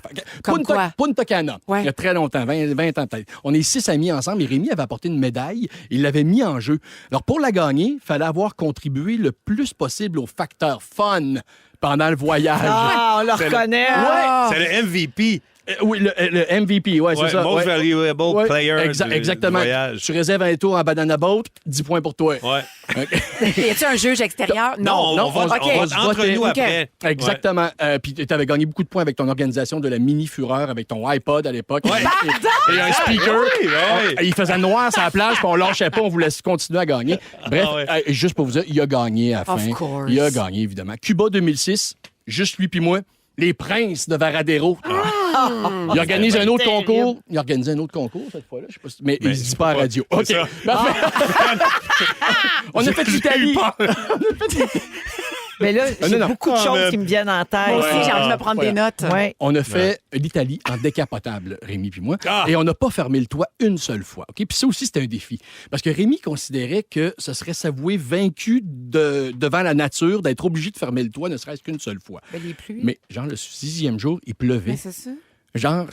Comme quoi? Punta Cana, Ouais. il y a très longtemps, 20 ans peut-être. On est 6 amis ensemble et Rémi avait apporté une médaille. Il l'avait mis en jeu. Alors, pour la gagner, il fallait avoir contribué le plus possible au facteur fun pendant le voyage. Ah, on le C'est le- reconnaît. C'est le MVP. Oui, le MVP, ouais, c'est Ouais, ça. Most valuable player du exactement. voyage. Tu réserves un tour en banana boat, 10 points pour toi. Ouais. Y a-tu un juge extérieur? Non, non, on va, on va on va se entre voter. nous OK. après. Exactement. Puis tu avais gagné beaucoup de points avec ton organisation de la Mini Fureur, avec ton iPod à l'époque. Ouais. Et un speaker. Oui, ouais. Il faisait noir sur la plage, puis on lâchait pas, on voulait continuer à gagner. Bref, Ah ouais. juste pour vous dire, il a gagné à la Of fin. course. Il a gagné, évidemment. Cuba 2006, juste lui puis moi. Les Princes de Varadero. Il organise un autre terrible. concours. Il organise un autre concours cette fois-là. Je sais pas mais il ne dit je pas à peux pas. radio. C'est OK. ça. On a fait l'Italie. Mais là, j'ai non. beaucoup de Ah, choses man. qui me viennent en tête. Moi aussi, j'ai envie de me prendre Voilà. des notes. Ouais. On a fait l'Italie en décapotable, Rémi puis moi, Ah! et on n'a pas fermé le toit une seule fois. OK? Puis ça aussi, c'était un défi. Parce que Rémi considérait que ce serait s'avouer vaincu devant la nature d'être obligé de fermer le toit ne serait-ce qu'une seule fois. Ben, les pluies. Mais genre, le 6e jour, il pleuvait. Ben, c'est ça. Genre,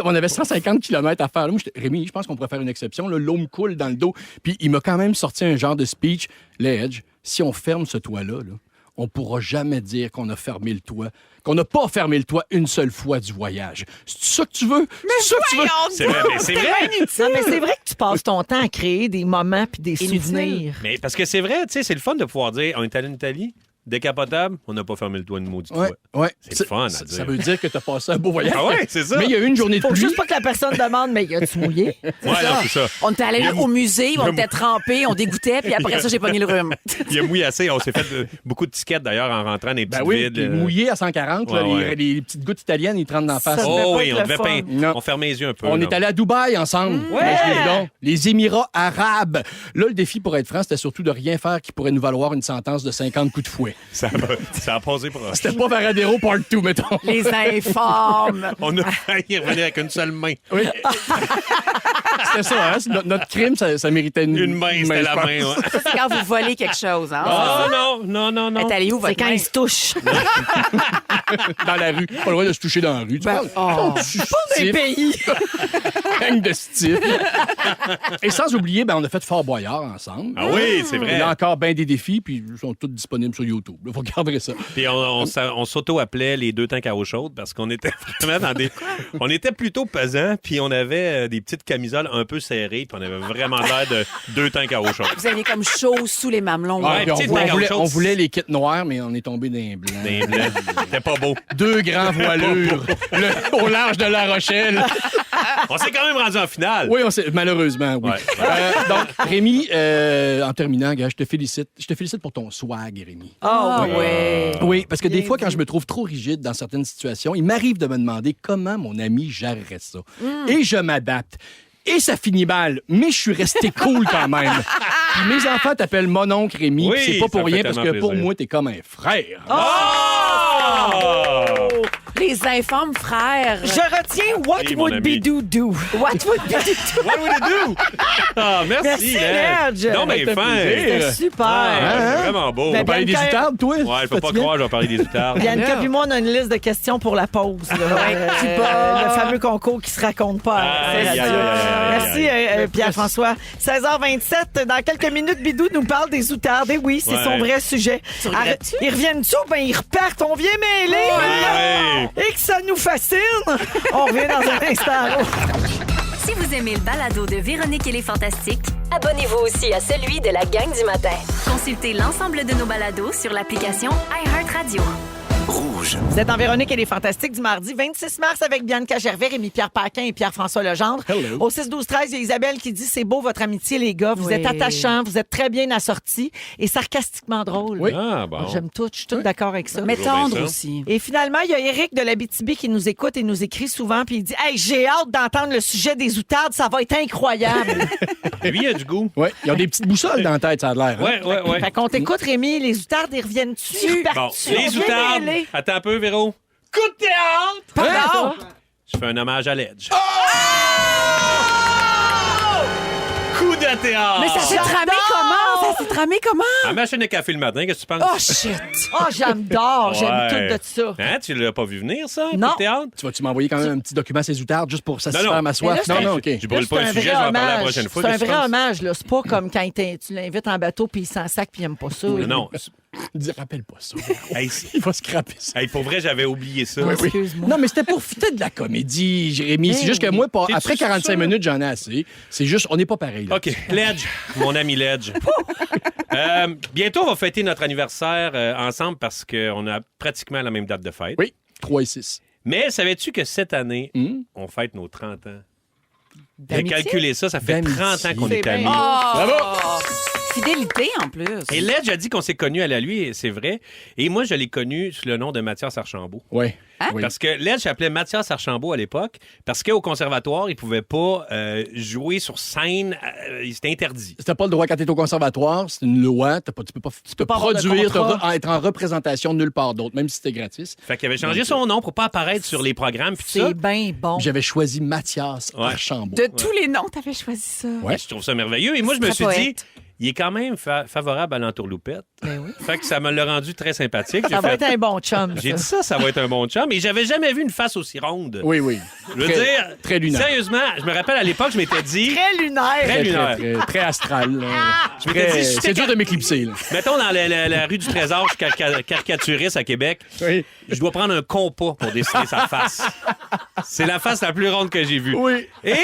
on avait 150 km à faire. Là, moi, Rémi, je pense qu'on pourrait faire une exception. Là, l'eau me coule dans le dos. Puis il m'a quand même sorti un genre de speech. L'Edge, si on ferme ce toit-là, là, on ne pourra jamais dire qu'on a fermé le toit, qu'on n'a pas fermé le toit une seule fois du voyage. C'est ça que tu veux? C'est ça que tu veux? C'est vrai, mais c'est vrai. Non, mais c'est vrai que tu passes ton temps à créer des moments puis des Inutile. souvenirs. Mais parce que c'est vrai, tu sais, c'est le fun de pouvoir dire on est allé en Italie. décapotable, on n'a pas fermé le toit une maudite Ouais, fois. ouais. C'est le fun à dire. Ça veut dire que tu as passé un beau voyage. Ah ouais, c'est ça. Mais il y a eu une journée de Faut pluie. juste pas que la personne demande, mais y a-tu mouillé? Ouais, non, c'est ça. On était allé au musée, on était trempés, on dégoûtait, puis après ça, j'ai pogné le rhume. Il a mouillé assez. On s'est fait beaucoup de tickets d'ailleurs en rentrant dans les petites Ben oui, vides. puis mouillé à 140, là, Ouais, ouais. les petites gouttes italiennes, ils te rentrent d'en face. Ça devait Oh pas oui, être on le devait fun. peindre. Non. On fermait les yeux un peu. On là. est allé à Dubaï ensemble. Imaginez donc. Les Émirats arabes. Là, le défi, pour être franc, c'était surtout de rien faire qui pourrait nous valoir une sentence de 50 coups de fouet. Ça a passé proche. C'était pas Varadero Part 2, mettons. Les informes. On a failli revenir avec une seule main. Oui. C'était ça, hein? Notre crime, ça méritait Une main, c'était je la pense. main. Ouais. Ça, c'est quand vous volez quelque chose, hein? Oh non. Elle est allée où, C'est votre quand main? ils se touchent. Dans la rue. Pas le droit de se toucher dans la rue. Tu parles? oh. Pas des pays. Gang de style. Et sans oublier, on a fait Fort Boyard ensemble. Ah oui, c'est Il vrai. y a encore bien des défis, puis ils sont tous disponibles sur YouTube. Il faut garder ça. Puis on s'auto-appelait les deux tanks à eau chaude parce qu'on était vraiment dans des... On était plutôt pesants, puis on avait des petites camisoles un peu serrées, puis on avait vraiment l'air de deux tanks à eau chaude. Vous aviez comme chaud sous les mamelons. Ouais, Puis tu sais, on voulait les kits noirs, mais on est tombé dans les blancs. Des blancs. C'était pas beau. Deux grands voilures au large de La Rochelle. On s'est quand même rendu en finale. Oui, malheureusement, oui. Ouais. Donc, Rémi, en terminant, gars, je te félicite. Je te félicite pour ton swag, Rémi. Ah ouais. Oui, parce que des Bien fois, dit. quand je me trouve trop rigide dans certaines situations, il m'arrive de me demander comment mon ami gérerait ça. Et je m'adapte. Et ça finit mal, mais je suis resté cool quand même. Puis mes enfants t'appellent mon oncle Rémi, Oui, puis c'est pas ça pour fait rien, parce que tellement pour plaisir. moi, t'es comme un frère. Oh! Les informes frères. Je retiens What Oui, mon would ami. be do. What would be do. What would it do? Ah, merci, Merci, Ledge. Ledge. Non, mais Ça fait fin. plaisir. C'était super. Ah, c'est vraiment beau. Ben, On parlait des Bianca- outardes, toi? Ouais, il faut pas Vas-tu bien? croire, je vais parler des outardes. Bianca puis moi, on a une liste de questions pour la pause. là. Le fameux concours qui se raconte pas. à Aïe, la aïe, radio. aïe, aïe, aïe, Merci, Pierre-François. 16h27, dans quelques minutes, Bidou nous parle des outardes. Et oui, c'est Ouais. son vrai sujet. regrettes-tu? Ils reviennent-tu? Ben, ils repartent. On vient mêler. Ouais. Et que ça nous fascine. On revient dans un instant. Si vous aimez le balado de Véronique et les Fantastiques, abonnez-vous aussi à celui de la gang du matin. Consultez l'ensemble de nos balados sur l'application iHeartRadio. Vous êtes en Véronique et les Fantastiques du mardi 26 mars avec Bianca Gervais, Rémi-Pierre Paquin et Pierre-François Legendre. Hello. Au 6-12-13, il y a Isabelle qui dit « C'est beau votre amitié, les gars. Vous Oui. êtes attachants, vous êtes très bien assortis et sarcastiquement drôles. Oui. Ah, bon. J'aime tout, je suis toute d'accord avec ça. Mais tendre ça. aussi. Et finalement, il y a Éric de l'Abitibi qui nous écoute et nous écrit souvent, puis il dit « Hey, j'ai hâte d'entendre le sujet des outardes, ça va être incroyable. Lui, il a du goût. Oui, ils ont des petites boussoles dans la tête, ça a l'air. hein? Ouais. Fait qu'on t'écoute, Rémi, les outardes, ils reviennent-tu? Ils Bon, repartent-tu? On les vient outardes. mêler. Attends un peu, Véro. Coup de théâtre! Pardon? Je fais un hommage à Ledge. Coup de théâtre! Mais ça s'est tramé J'adore! comment? Ça s'est tramé comment? À machine à café le matin, qu'est-ce que tu penses? Oh, shit. Oh, j'adore, j'aime Ouais. tout de ça. Hein, tu l'as pas vu venir, ça, un coup Non. de théâtre? Tu vas-tu m'envoyer quand même un petit document à ces outardes juste pour satisfaire Non. ma soif? Mais là, Non, OK. Je brûle Là, pas le c'est un sujet, je vais vrai en parler la hommage. prochaine fois. C'est un qu'est-ce que vrai tu penses? hommage, là. C'est pas comme quand tu l'invites en bateau puis il s'en sac puis il aime pas ça. Non. Dis, rappelle pas ça. Hey, Il va scraper ça. hey, pour vrai, j'avais oublié ça. Oui, oui. Excuse-moi. Non, mais c'était pour fitter de la comédie, Jérémy. C'est juste que moi, T'es-tu après 45 sûr? minutes, j'en ai assez. C'est juste, on n'est pas pareil. Là. OK. Ledge, mon ami Ledge. Bientôt, on va fêter notre anniversaire ensemble parce qu'on a pratiquement la même date de fête. Oui, 3 et 6. Mais savais-tu que cette année, Hmm? on fête nos 30 ans? J'ai D'amitié? calculé ça, ça fait D'amitié. 30 ans qu'on C'est est bien amis. beau. Bravo! Fidélité, en plus. Et Ledge a dit qu'on s'est connus à la lui, et c'est vrai. Et moi, je l'ai connu sous le nom de Mathias Archambault. Oui. Oui. Parce que Ledge s'appelait Mathias Archambault à l'époque, parce qu'au conservatoire, il pouvait pas jouer sur scène. C'était interdit. Si t'as pas le droit quand t'es au conservatoire, c'est une loi. Tu peux pas avoir de produire, contrat. être en représentation nulle part d'autre, même si c'était gratis. Fait qu'il avait changé son nom pour pas apparaître sur les programmes puis tout ça. C'est bien bon. J'avais choisi Mathias Ouais. Archambault. De tous les noms, t'avais choisi ça. Ouais. Je trouve ça merveilleux. Et moi, je me Très suis dit, poète. il est quand même favorable à l'entourloupette. Ben oui. Fait que ça me l'a rendu très sympathique. J'ai Ça va fait- être un bon chum. J'ai ça. dit ça va être un bon chum. Et j'avais jamais vu une face aussi ronde. Oui, oui. Je veux dire, très lunaire. sérieusement, je me rappelle à l'époque, je m'étais dit, Très lunaire. Très lunaire. Très astral. là. je m'étais Très- dit, si c'est j'étais dur de m'éclipser. là. mettons dans la rue du Trésor, je suis caricaturiste à Québec. Oui. Je dois prendre un compas pour dessiner sa face. C'est la face la plus ronde que j'ai vue. Oui. Et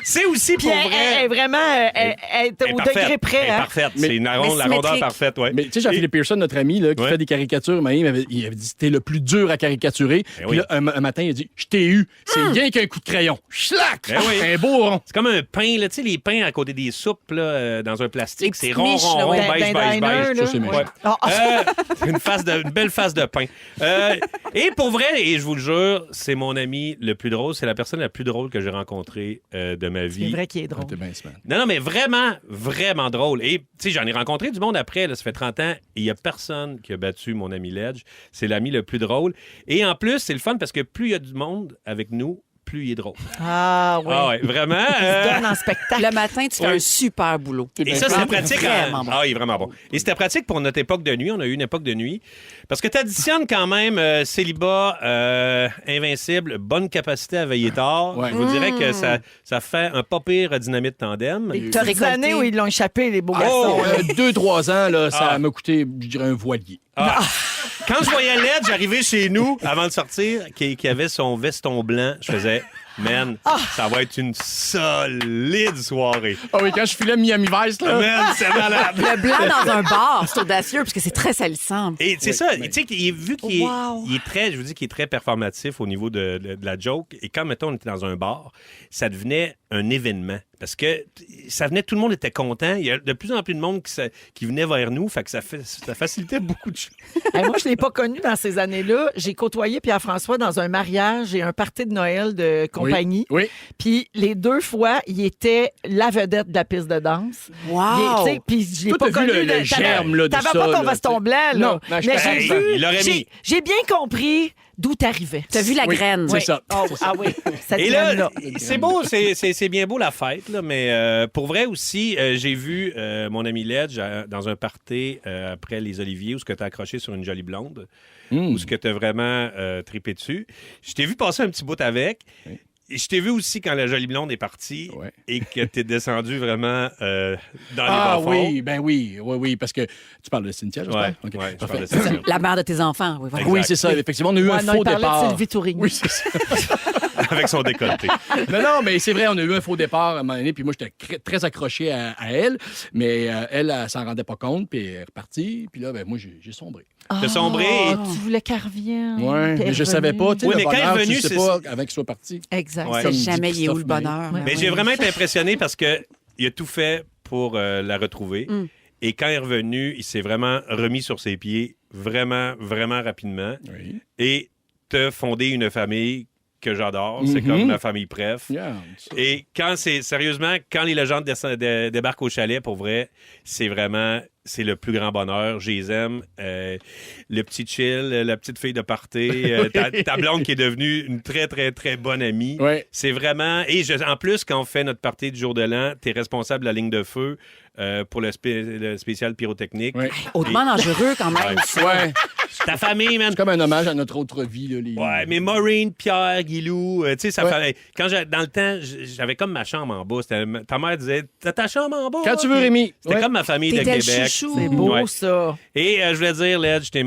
C'est aussi Puis pour elle vrai. est vraiment elle est au degré près. Elle est Hein? parfaite. Mais- C'est la rondeur symétrique. parfaite, ouais. Mais tu sais, Jean-Philippe Pearson, notre ami, là, qui Ouais. fait des caricatures, il avait dit c'était le plus dur à caricaturer. Ben Puis oui. là, un matin, il a dit je t'ai eu. C'est rien qu'un coup de crayon. Schlac! Ben oui. Un beau rond. C'est comme un pain, là, tu sais, les pains à côté des soupes, là, dans un plastique. Des C'est petites rond, miches, rond, là, rond, ouais. beige, D'un beige, diner, beige. là. Ça, c'est mes Ouais. Ah, Une belle face de pain. Et pour vrai, et je vous le jure, c'est mon ami le plus drôle. C'est la personne la plus drôle que j'ai rencontrée de ma vie. c'est vrai qu'il est drôle. T'es bien semaine. Non, mais vraiment, vraiment drôle. Et, tu sais, j'en ai rencontré du monde après, là, ça fait 30 ans, et il n'y a personne qui a battu mon ami Ledge. C'est l'ami le plus drôle. Et en plus, c'est le fun parce que plus il y a du monde avec nous, plus il est drôle. Ah oui. Ah ouais, vraiment. Il se donne en spectacle. Le matin, tu fais Oui. un super boulot. Et ça, c'était pratique. Vraiment bon. Ah, il est vraiment bon. Et c'était pratique pour notre époque de nuit. On a eu une époque de nuit. Parce que tu additionnes quand même célibat, invincible, bonne capacité à veiller tard. Ouais. Je vous dirais que ça fait un pas pire dynamite tandem. Les T'as petites récolté. années où ils l'ont échappé, les beaux Oh, garçons. 2-3 ans, là, ça Ah. m'a coûté, je dirais, un voilier. Ah. Quand je voyais Led, j'arrivais chez nous avant de sortir, qui avait son veston blanc, je faisais, man, ça va être une solide soirée. Ah oui, quand je filais Miami Vice, là. Man, c'est malade. Le blanc dans un bar, c'est audacieux parce que c'est très salissant. Et c'est ça, tu sais, vu qu'il est, Wow. il est très, je vous dis qu'il est très performatif au niveau de la joke. Et quand, mettons, on était dans un bar, ça devenait un événement. Parce que ça venait, tout le monde était content. Il y a de plus en plus de monde qui venait vers nous. Fait que ça facilitait beaucoup de choses. Hey, moi, je ne l'ai pas connu dans ces années-là. J'ai côtoyé Pierre-François dans un mariage et un party de Noël de compagnie. Oui. Puis les 2 fois, il était la vedette de la piste de danse. Wow! Tu sais, puis je l'ai Toi, pas t'as vu connu. le t'avais- germe, là, de T'avais ça, pas ton là, veston t'sais. blanc, là. Non, mais je j'ai Hey, vu, il l'aurait mis. j'ai bien compris d'où t'arrivais. T'as vu la Oui, graine. c'est ça. Oh, ah oui, cette Et là, graine-là. c'est beau, c'est bien beau la fête, là, mais pour vrai aussi, j'ai vu mon ami Ledge dans un party après les Oliviers où ce que t'as accroché sur une jolie blonde, où ce que t'as vraiment trippé dessus. Je t'ai vu passer un petit bout avec. Oui. Et je t'ai vu aussi quand la jolie blonde est partie Ouais. et que t'es descendu vraiment dans les Ah bas-fonds. oui, ben oui, parce que tu parles de Cynthia, j'espère? Ouais, OK, ouais, je parfait. parle de Cynthia. La mère de tes enfants. Oui, voilà. Exact. Oui, c'est ça. Effectivement, on a eu un Ouais, non, faux il parlait départ. de Sylvie Tourigny. Oui, c'est ça. Avec son décolleté. Non, mais c'est vrai, on a eu un faux départ à un moment donné, puis moi, j'étais très accroché à elle, mais elle s'en rendait pas compte, puis elle est repartie, puis là, ben moi, j'ai sombré. T'as sombré et- Ah, tu voulais qu'elle revienne. Ouais, puis elle mais je est savais revenue. pas, tu sais, Oui, le mais quand elle est bonheur, revenue, tu sais c'est- pas avant qu'il soit parti. Exact. Ouais. C'est Comme dit jamais il est où le Christophe bonheur. Maé. Mais Oui. j'ai vraiment été impressionné parce que il a tout fait pour la retrouver. Et quand il est revenu, il s'est vraiment remis sur ses pieds vraiment, vraiment rapidement. Oui. Et te fonder une famille que j'adore. C'est Mhm. comme ma famille préf. Yeah, ça. Et quand sérieusement, quand les légendes débarquent au chalet, pour vrai, c'est vraiment, c'est le plus grand bonheur. Je les aime. Le petit chill, la petite fille de party, ta blonde qui est devenue une très, très, très bonne amie. Ouais. C'est vraiment... Et en plus, quand on fait notre party du jour de l'an, t'es responsable de la ligne de feu pour le spécial pyrotechnique. Ouais. Hautement dangereux quand même. Ouais. Ta famille, man. C'est comme un hommage à notre autre vie, là, les... Ouais, mais Maureen, Pierre, Guilou, tu sais, ça Ouais. fallait... Quand dans le temps, j'avais comme ma chambre en bas. Ta mère disait, t'as ta chambre en bas? Quand tu veux, Rémi. C'était Ouais. comme ma famille de T'étais le Québec. chouchou. C'est beau, Ouais. ça. Et je voulais dire, Ledge, t'es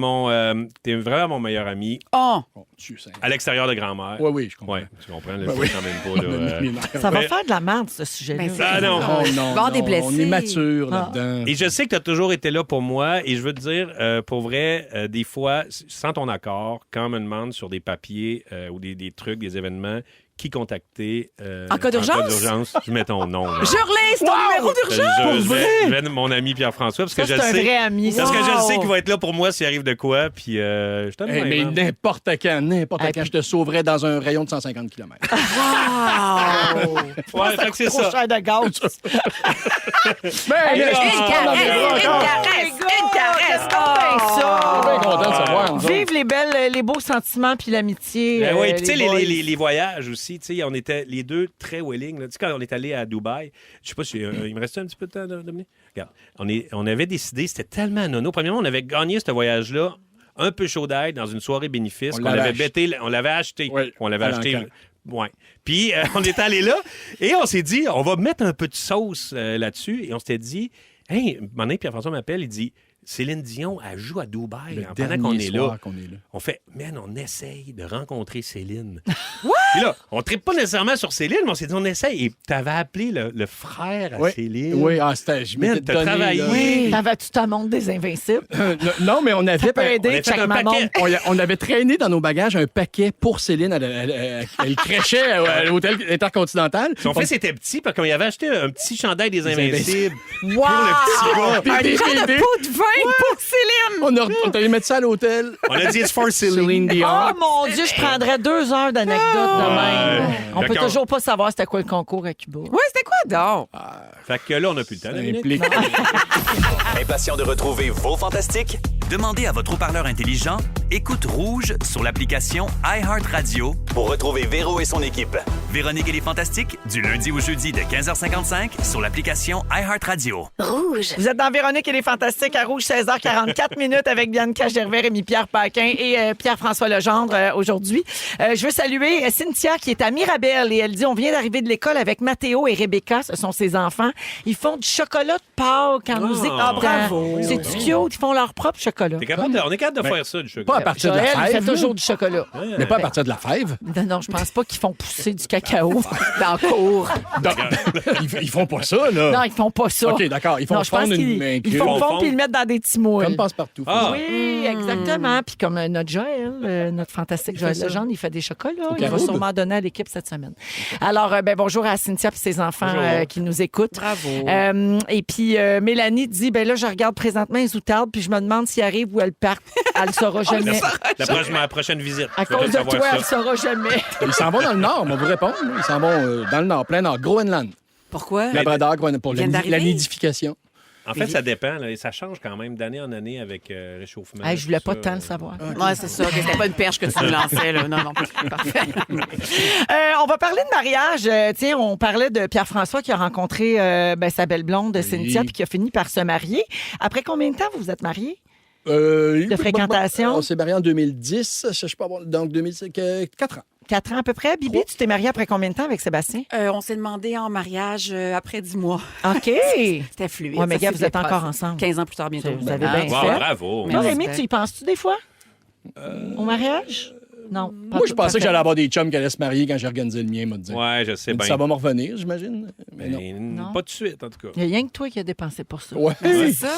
vraiment mon meilleur ami Oh! Bon, Dieu Saint. à l'extérieur de grand-mère. Ouais, oui, je comprends. Ouais, tu comprends, là, Ouais, c'est oui. quand même pas, là, Mes nerfs. Ça va Mais- faire de la merde, ce sujet-là. Ben, c'est- Ah non. Oh, non, Il va y avoir des non, blessés. on est mature Ah. là-dedans. Et je sais que tu as toujours été là pour moi. Et je veux te dire, pour vrai, des fois, sans ton accord, quand on me demande sur des papiers ou des trucs, des événements, qui contacter En cas d'urgence? je mets ton nom. là. Jurlé, c'est ton numéro d'urgence! Je vais mon ami Pierre-François parce Ça, que je c'est un sais. vrai ami. Parce que je Wow. sais qu'il va être là pour moi s'il arrive de quoi. Puis je t'aime Hey, bien, mais hein. n'importe quand, je te sauverais dans un rayon de 150 km. Wow! Ouais, fait que c'est Trop ça. cher de gaz. Ben, là, là, Une caresse, une caresse, une caresse! C'est ça. bien content de savoir. nous autres. Vive les beaux sentiments puis l'amitié. Ben oui, puis tu sais, boys. les voyages aussi, tu sais, on était les deux très willing. là. Tu sais, quand on est allé à Dubaï, je sais pas si il me restait un petit peu de temps, Dominique? Regarde, on avait décidé, c'était tellement nono. Premièrement, on avait gagné ce voyage-là un peu chaud d'ail dans une soirée bénéfice. On qu'on l'avait avait acheté. bêté, on l'avait acheté. Oui, On l'avait à acheté. l'encan. Ouais. Puis on est allé là et on s'est dit, on va mettre un peu de sauce là-dessus. Et on s'était dit, hey, un moment donné, Pierre-François m'appelle, il dit, Céline Dion, elle joue à Dubaï Le pendant dernier qu'on est là. soir qu'on est là. On fait, man, on essaye de rencontrer Céline. Puis là, on ne tripe pas nécessairement sur Céline, mais on s'est dit, on essaye. Et tu avais appelé le frère à Oui. Céline. Oui, c'était... Je Man, m'étais t'as donné, travaillé. là. Oui. T'avais-tu ta montre des Invincibles? Non, mais on Ça avait... peut aider, on a fait check un ma paquet. montre. On avait traîné dans nos bagages un paquet pour Céline. Elle crachait à l'hôtel Intercontinental. Son fils était petit, parce qu'on y avait acheté un petit chandail des Invincibles. Wow! le petit gars. Un Des genre de DVD. pot de vin pour Céline! On est allé mettre ça à l'hôtel. On a dit, it's for Céline. Céline Dion. Oh mon Dieu, je prendrais 2 heures d'anecdotes de même. On peut D'accord. toujours pas savoir c'était quoi le concours à Cuba. Ouais, c'était quoi donc? Fait que là, on n'a plus le temps. Dominique. Implique. Impatient de retrouver vos fantastiques? Demandez à votre haut-parleur intelligent Écoute Rouge sur l'application iHeartRadio pour retrouver Véro et son équipe. Véronique et les Fantastiques, du lundi au jeudi de 15h55 sur l'application iHeartRadio. Rouge. Vous êtes dans Véronique et les Fantastiques à Rouge, 16h44 minutes avec Bianca Gervais, Rémi-Pierre Paquin et Pierre-François Legendre aujourd'hui. Je veux saluer Cynthia qui est à Mirabel et elle dit on vient d'arriver de l'école avec Mathéo et Rebecca, ce sont ses enfants. Ils font du chocolat de Pâques en nous écoutant. bravo. C'est cute, ils font leur propre chocolat. On est capable de faire ça, du Pas à chocolat. partir de la Joël, il fait fève. là. toujours du chocolat. Mais pas à partir de la fève. Non, je pense pas qu'ils font pousser du cacao dans le cours. Ils font pas ça, là. Non, ils font pas ça. OK, d'accord. Ils font Non, je pense fondre qu'ils une ils font Ils font fondre puis ils le mettent dans des petits moules. Comme passe-partout. Ah. Oui, exactement. Puis comme notre Joël, notre fantastique Joël Legendre, il fait des chocolats. Il va Caroube. sûrement donner à l'équipe cette semaine. Alors, bonjour à Cynthia et ses enfants qui nous écoutent. Bravo. Et puis, Mélanie dit, là, je regarde présentement les outardes puis je me demande s'il arrive ou elle part. Elle le saura jamais. La prochaine visite. À Je veux cause de savoir toi, ça. elle le saura jamais. Ils s'en vont dans le nord, on va vous répondre. Ils s'en vont dans le nord, plein nord. Groenland. Pourquoi? Labrador, Groenland, pour Ils viennent la d'arriver? nidification. En fait, ça dépend. Là, et ça change quand même d'année en année avec réchauffement. Hey, je voulais pas tout tant ça. le savoir. Ouais, c'est ça. que C'était pas une perche que tu me lançais, là. Non, non. Parfait. On va parler de mariage. Tiens, on parlait de Pierre-François qui a rencontré sa belle blonde Cynthia puis qui a fini par se marier. Après combien de temps vous vous êtes mariés? De fréquentation? On s'est mariés en 2010. Je sais pas, donc 4 ans. 4 ans à peu près. Bibi, tu t'es mariée après combien de temps avec Sébastien? On s'est demandé en mariage après 10 mois. OK. C'était fluide. Ouais, mais Ça gars, s'est vous êtes bien encore passé. ensemble. 15 ans plus tard, bientôt. Vous avez Ah, bien Wow, fait. bravo. Mais Toi, oui, Rémi, c'est tu y penses-tu des fois? Au mariage? Non. Moi, je pensais que j'allais avoir des chums qui allaient se marier quand j'ai organisé le mien, m'a dit. Ouais, je sais bien. Ça va me revenir, j'imagine. Mais non. Non. Pas de suite, en tout cas. Il n'y a rien que toi qui a dépensé pour ça. Ouais. C'est ça.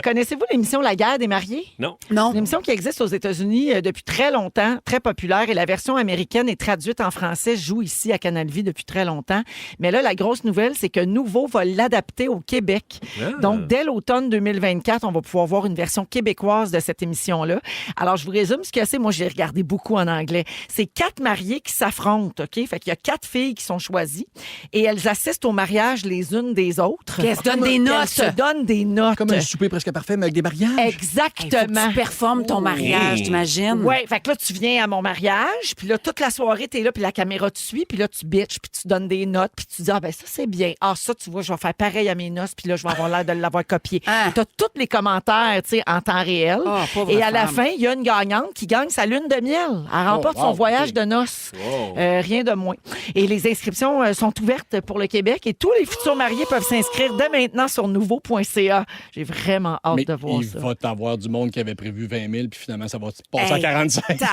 Connaissez-vous l'émission La guerre des mariés? Non. Non. Une émission qui existe aux États-Unis depuis très longtemps, très populaire, et la version américaine est traduite en français, joue ici à Canal Vie depuis très longtemps. Mais là, la grosse nouvelle, c'est que Nouveau va l'adapter au Québec. Ah. Donc, dès l'automne 2024, on va pouvoir voir une version québécoise de cette émission-là. Alors, je vous résume ce que c'est. Moi, j'ai regardé beaucoup en anglais. C'est 4 mariés qui s'affrontent, OK? Fait qu'il y a 4 filles qui sont choisies et elles assistent au mariage les unes des autres. Puis elles se donnent des notes. Elles se donnent des notes. Comme un souper presque parfait, mais avec des mariages. Exactement. Tu performes ton mariage, t'imagines? Oui, fait que là, tu viens à mon mariage, puis là, toute la soirée, t'es là, puis la caméra te suit, puis là, tu bitches, puis tu donnes des notes, puis tu dis, ah, ben ça, c'est bien. Ah, ça, tu vois, je vais faire pareil à mes noces, puis là, je vais avoir l'air de l'avoir copié. Ah. T'as tous les commentaires, tu sais, en temps réel. Ah, pauvre Et à la femme. fin, il y a une gagnante qui gagne sa lune de miel. Elle remporte wow, son voyage ok. de noces. Wow. Rien de moins. Et les inscriptions sont ouvertes pour le Québec et tous les futurs mariés peuvent s'inscrire dès maintenant sur nouveau.ca. J'ai vraiment hâte Mais de voir il ça. va t'avoir du monde qui avait prévu 20 000, puis finalement, ça va passer Hey, à 45. C'est sûr,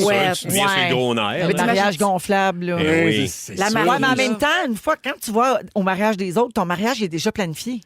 Tabarouette. tu te mets sur les gros nerfs. Le là. mariage gonflable, là. Eh oui. La Ouais, mariée, mais en là. même temps, une fois, quand tu vas au mariage des autres, ton mariage est déjà planifié.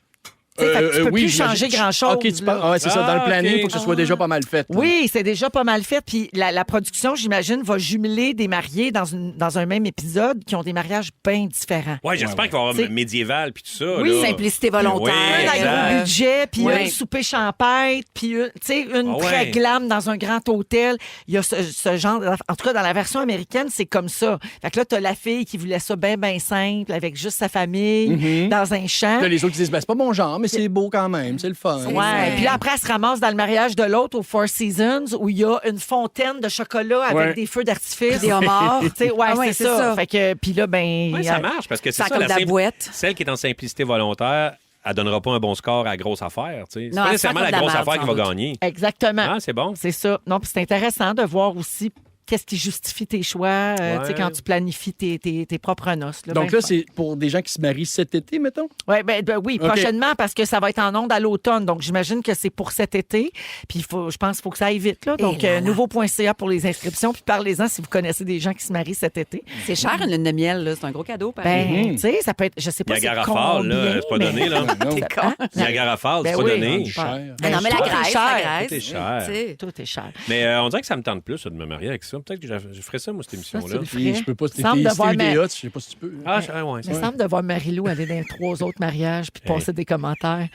Tu sais, fait que tu peux plus changer grand-chose. OK, tu là. parles. Ouais, c'est ça. Dans le Ah, planning, il OK. faut que ce soit déjà pas mal fait. là. Oui, c'est déjà pas mal fait. Puis la production, j'imagine, va jumeler des mariés dans un même épisode qui ont des mariages bien différents. Ouais, j'espère qu'il va y avoir T'sais- médiéval puis tout ça. Oui, là. simplicité volontaire. Oui, Un exact. gros budget, puis Ouais. un souper champêtre, puis une, tu sais, une Ah très ouais. glam dans un grand hôtel. Il y a ce genre... En tout cas, dans la version américaine, c'est comme ça. Fait que là, t'as la fille qui voulait ça bien, bien simple, avec juste sa famille, dans un champ. Là, les autres disent, ben, c'est pas mon genre, mais c'est beau quand même, c'est le fun. Ouais. Puis là, après, elle se ramasse dans le mariage de l'autre au Four Seasons où il y a une fontaine de chocolat avec Ouais. des feux d'artifice. Des homards. Tu sais, ouais, Ah ouais, c'est c'est ça. ça. Fait que, puis là, ben. Ouais, ça marche parce que c'est Ça ça, comme de la boîte. celle qui est en simplicité volontaire, elle donnera pas un bon score à la grosse affaire. Tu sais. C'est Non, pas elle nécessairement fait la comme de la grosse merde, affaire qui va sans doute. gagner. Exactement. Ah, c'est bon. C'est ça. Non, puis c'est intéressant de voir aussi qu'est-ce qui justifie tes choix, tu sais, quand tu planifies tes propres noces. Donc là, c'est pour des gens qui se marient cet été, mettons? Ouais, oui, OK. prochainement, parce que ça va être en ondes à l'automne. Donc, j'imagine que c'est pour cet été. Puis, je pense qu'il faut que ça aille vite. Là. Donc, nouveau.ca pour les inscriptions. Puis, parlez-en si vous connaissez des gens qui se marient cet été. C'est cher, une lune de miel, là. C'est un gros cadeau, pareil. Tu sais, ça peut être, je sais pas Niagara c'est Falls, là, combien, c'est pas mais- donné, là. Non. Niagara Falls, c'est Ben pas oui. donné. Cher. Non, mais la tout est Grèce, cher. la Grèce. Tout est cher. Tu sais. Tout est cher. Mais on dirait que ça me tente plus, ça, de me marier avec ça. Peut-être que je ferais ça, moi, cette émission-là. Ça, c'est le Puis, je peux pas. Si Semble t'es de voir une idée ma- hot, je sais pas si tu peux. Ah, ouais, Il me semble de voir Marie-Lou aller dans 3 autres mariages puis passer des commentaires.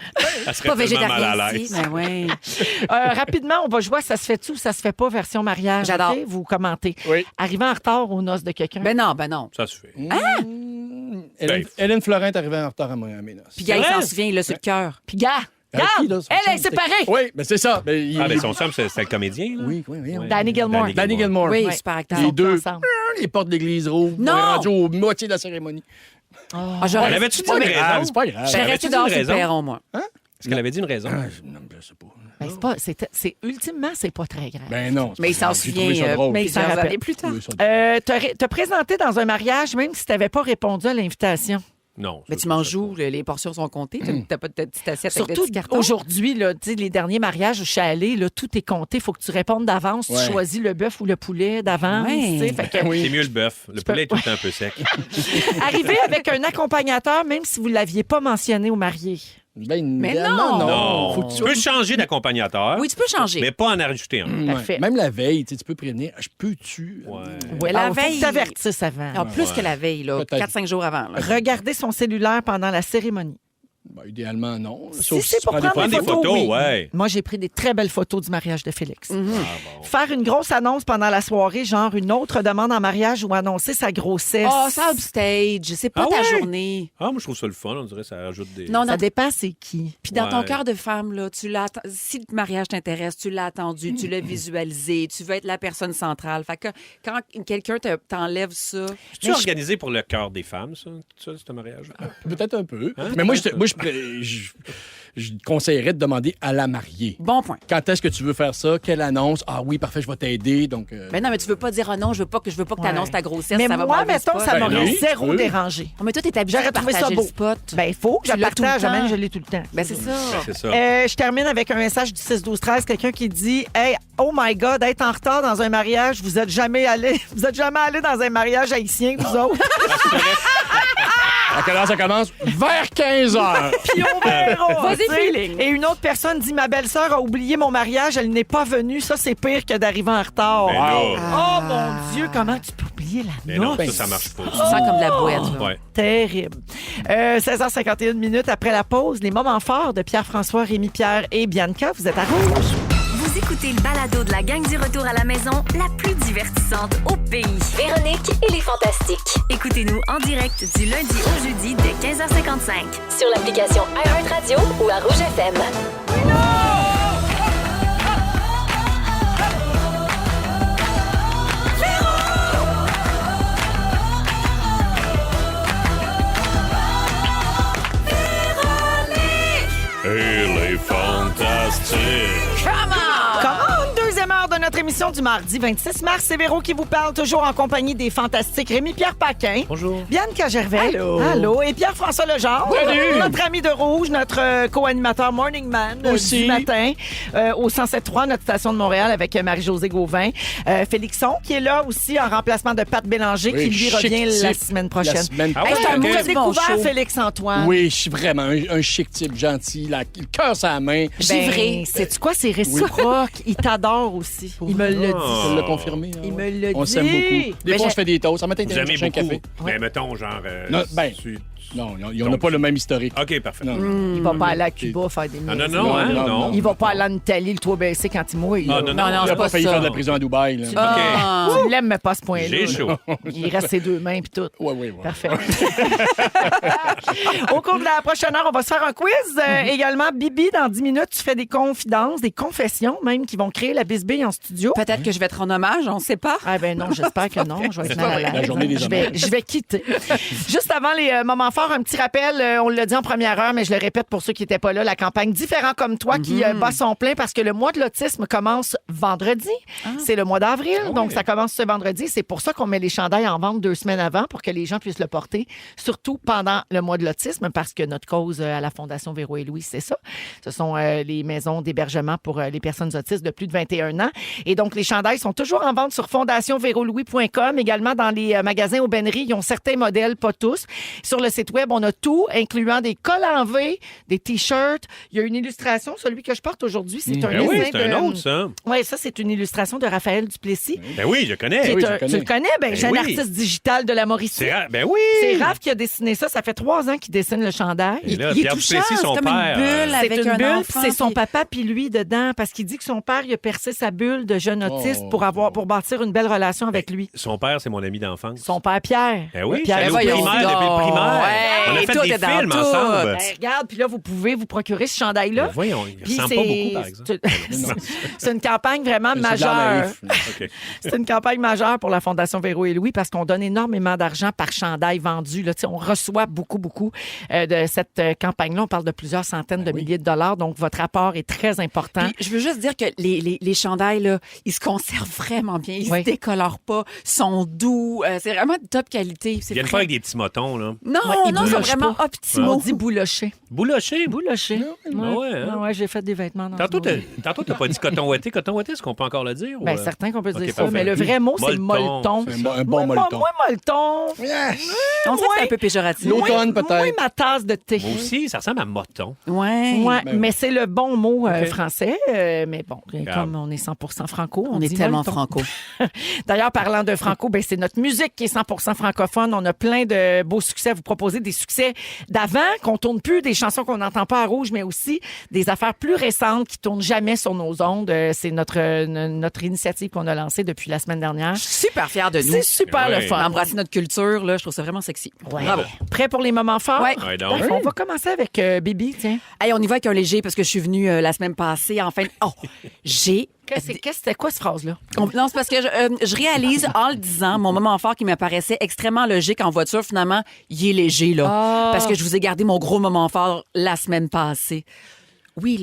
ça serait Pas tellement mal végétarien à l'aise. ici. Ben oui. Rapidement, on va jouer à ça se fait-tu ou ça se fait pas version mariage. J'adore. OK? Vous commentez. Oui. Arrivant en retard aux noces de quelqu'un. Ben non. Ça se fait. Hélène Florent est arrivée en retard à mes noces. Puis, gars, il s'en souvient, là, sur le cœur. Puis gars, Avec qui, là, son elle est chum? séparée. Oui, mais c'est ça. Ben, Ah, mais son chum, c'est le comédien, là? Oui. Danny Gilmore. Danny Gilmore. Oui, Ouais. super acteur. Ils sont Les deux. ensemble. Les portes de l'église rouge. Non! On est rendu aux moitié de la cérémonie. Ah, Elle j'aurais avait-tu dit une Ah, raison? c'est pas grave. Je serais Avais-tu restée dit dehors une sur le raison? perron, moi. Est-ce qu'elle avait dit une raison? Non, je sais pas. Ben, ultimement, c'est pas très grave. Ben non. c'est Mais il pas s'en grave. J'ai trouvé ça souvient drôle. mais il s'en plusieurs rappelle. années plus tard. J'ai trouvé ça drôle. Te présenté dans un mariage, même si tu n'avais pas répondu à l'invitation. Non. Mais ça, tu manges où? Les portions sont comptées. T'as pas de petite assiette avec Surtout des petits cartons. aujourd'hui, là, tu sais, les derniers mariages où je suis allée, là, tout est compté. Il faut que tu répondes d'avance. Ouais. Tu choisis le bœuf ou le poulet d'avance. Ouais. tu sais. Fait que, C'est mieux le bœuf. Le poulet est tout le temps un peu sec. arriver avec un accompagnateur, même si vous ne l'aviez pas mentionné au marié. Ben, Mais idéalement, non! Non. Faut que Tu peux changer d'accompagnateur, Oui, tu peux changer. mais pas en rajouter un. Parfait. Même la veille, tu peux prévenir. Je peux-tu? Ouais. Ouais, La alors, faut veille- que t'avertisses avant. Alors, plus que la veille, là, Peut-être. 4-5 jours avant. Là. Regarder son cellulaire pendant la cérémonie. Ben, idéalement, non. Si Sauf c'est tu pour prends prendre Prends des photos, oui. ouais. Moi, j'ai pris des très belles photos du mariage de Félix. Ah, bon. Faire une grosse annonce pendant la soirée, genre une autre demande en mariage ou annoncer sa grossesse. Oh, ça, upstage. C'est pas Ah ta ouais? journée. Ah, moi, je trouve ça le fun. On dirait que ça ajoute des... Non, Ça dépend c'est qui. Puis dans ton Ouais. cœur de femme, là, tu l'as si le mariage t'intéresse, tu l'as attendu, tu l'as visualisé, tu veux être la personne centrale. Fait que quand quelqu'un t'enlève ça, Tu organisé pour le cœur des femmes, ça, ce mariage? Peut-être un peu. Mais moi, je conseillerais de demander à la mariée. bon point. Quand est-ce que tu veux faire ça? Quelle annonce? Ah oui, parfait, je vais t'aider. Donc, Mais non, mais tu veux pas dire, oh non, je veux pas que tu annonces ta grossesse, Mais ça va moi, braver le mettons, spot. ça Ben m'aurait non. zéro Oui. dérangé. Oh, mais toi, t'es habitué J'aurais à trouvé ça partager beau. le spot. Ben, il faut que je Tu l'as tout le partage. temps. Même, je l'ai tout le temps. Ben, c'est ça. C'est ça. Je termine avec un message du 6-12-13. Quelqu'un qui dit Hey, oh my God, être en retard dans un mariage, vous êtes jamais allé dans un mariage haïtien, vous autres. à quelle heure ça commence? Vers 15 heures. Puis on verra. Vas-y, tu sais. feeling. Et une autre personne dit Ma belle-sœur a oublié mon mariage, elle n'est pas venue. Ça, c'est pire que d'arriver en retard. Ben là. Oh mon Dieu, comment tu peux oublier la Mais non, noce? ça marche pas. Tu sens comme de la boîte. là. Ouais. Terrible. 16h51 minutes après la pause, les moments forts de Pierre-François, Rémi-Pierre et Bianca. Vous êtes à Rouge. Vous écoutez le balado de la gang du retour à la maison, la plus divertissante au pays. Véronique et les Fantastiques. Écoutez-nous en direct du lundi au jeudi dès 15h55. Sur l'application iHeartRadio ou à Rouge FM. Elle est fantastique. Comment? Deuxième heure de notre émission du mardi 26 mars. C'est Véro qui vous parle, toujours en compagnie des fantastiques Rémi-Pierre Paquin. Bonjour. Bianca Gervais. Allô. Allô. Et Pierre-François Legendre. Salut. Notre ami de Rouge, notre co-animateur Morning Man Aussi. du matin au 107.3, notre station de Montréal avec Marie-Josée Gauvin. Félixon qui est là aussi en remplacement de Pat Bélanger Oui, qui lui chic revient la type. semaine prochaine. La semaine Ah ouais, Hey, t'as ok. t'as Bon découvert show. Félix-Antoine? Oui, je suis vraiment un chic type gentil, le cœur sur la main. Ben, sais-tu quoi? C'est réciproque. Il t'adore aussi. Il me l'a dit. Je l'ai confirmé. hein. Il me l'a On dit. s'aime beaucoup. Des Ben, fois, on j'ai- se fait des toasts. Ça matin, Vous aimez un beaucoup. café. Mais mettons, genre... Non, ben, tu- Non, on n'a pas le même historique. OK, parfait. Non. Il va pas aller à Cuba faire des Non, niaiseries. non, hein, Non, non. non. Il va pas aller en Italie, le toit baissé quand il mouille. Ah, là. non, Non, Il c'est n'a pas pas failli ça. faire de la prison à Dubaï. Là. Ah. Tu l'aimes, mais pas à ce point-là. J'ai là. chaud. Il reste ses deux mains puis tout. Oui. Parfait. Au cours de la prochaine heure, on va se faire un quiz. Également, Bibi, dans 10 minutes, tu fais des confidences, des confessions même, qui vont créer la bisbille en studio. studio. Peut-être que je vais être en hommage, on ne sait pas. Ah ben non, j'espère que non. Je vais être mal à La journée des je vais quitter. Juste avant les moments forts, un petit rappel. On l'a dit en première heure, mais je le répète pour ceux qui n'étaient pas là. La campagne Différents comme toi qui bat son plein parce que le mois de l'autisme commence vendredi. C'est le mois d'avril, donc ça commence ce vendredi. C'est pour ça qu'on met les chandails en vente 2 semaines avant pour que les gens puissent le porter, surtout pendant le mois de l'autisme, parce que notre cause à la Fondation Véro et Louis, c'est ça. Ce sont les maisons d'hébergement pour les personnes autistes de plus de 21 ans. Et donc, les chandails sont toujours en vente sur fondationvérolouis.com. Également, dans les magasins Aubainerie, ils ont certains modèles, pas tous. Sur le site web, on a tout, incluant des cols en V, des T-shirts. Il y a une illustration, celui que je porte aujourd'hui, c'est un Ben oui, dessin c'est de... un autre, ça. Oui, ça, c'est une illustration de Raphaël Duplessis. Ben oui, je connais. Qui est oui, je un- le connais. Tu le connais? Ben, j'ai un oui. artiste digital de la Mauricie. Ben oui. C'est Raph qui a dessiné ça. Ça fait 3 ans qu'il dessine le chandail. Et là, Il est Pierre touchant, Duplessis, son c'est comme une père. bulle. C'est Avec une un bulle, enfant, puis c'est son puis- papa puis lui dedans parce qu'il dit que son père il a percé sa bulle de jeune autiste pour bâtir une belle relation avec lui. Son père, c'est mon ami d'enfance. Son père Pierre. Ben oui, Pierre j'allais au voyons primaire donc. depuis le primaire. Ouais, On a fait tout des est dans films tout. ensemble. Ben, regarde, puis là vous pouvez vous procurer ce chandail-là. Ben voyons, il Puis ressemble pas beaucoup, par exemple. C'est une campagne vraiment C'est de l'air majeure. naïf. OK. C'est une campagne majeure pour la Fondation Véro et Louis parce qu'on donne énormément d'argent par chandail vendu. Là. Tu sais, on reçoit beaucoup de cette campagne-là. On parle de plusieurs centaines de milliers de dollars. Donc, votre apport est très important. Puis, je veux juste dire que les chandails, là, ils se conservent vraiment bien. Ils Oui. se décolorent pas, sont doux. C'est vraiment de top qualité. Ils C'est viennent très- pas avec des petits motons, là. Non, Ouais, ils non, ils sont boulochent vraiment pas. optimaux. On dit bouloché. Bouloché. Bouloché. ouais, hein? Ouais, j'ai fait des vêtements dans Tantôt, ce mot-là. t'as pas dit coton ouaté. Coton ouaté, est-ce qu'on peut encore le dire? Ben, ou, certain qu'on peut OK, dire ça, parfait. mais le vrai mot, c'est molleton. C'est un bon molleton. Moi, molleton. On sait que c'est un peu péjoratif. L'automne, Moi, peut-être. ma tasse de thé. Moi aussi, ça ressemble à moton. Ouais. Ouais, Ben mais c'est le bon mot OK. français. Mais bon, comme on est 100% franco, On est dit tellement molleton. franco. D'ailleurs, parlant de franco, ben, c'est notre musique qui est 100% francophone. On a plein de beaux succès à vous proposer, des succès d'avant qu'on tourne plus, des chansons qu'on n'entend pas à Rouge, mais aussi des affaires plus récentes qui tournent jamais sur nos ondes. C'est notre initiative qu'on a lancée depuis la semaine dernière. Je suis super fière de nous. C'est super Ouais. le fun. Embrasser notre culture, là, je trouve ça vraiment sexy. Ouais. Bravo. Prêt pour les moments forts? Ouais. Ouais, donc. On va commencer avec Bibi, tiens. Hey, on y va avec un léger parce que je suis venue la semaine passée. Enfin, j'ai. C'était quoi cette phrase-là? Non, c'est parce que je réalise en le disant, mon moment fort qui me paraissait extrêmement logique en voiture, finalement, il est léger, là. Ah. Parce que je vous ai gardé mon gros moment fort la semaine passée. Oui,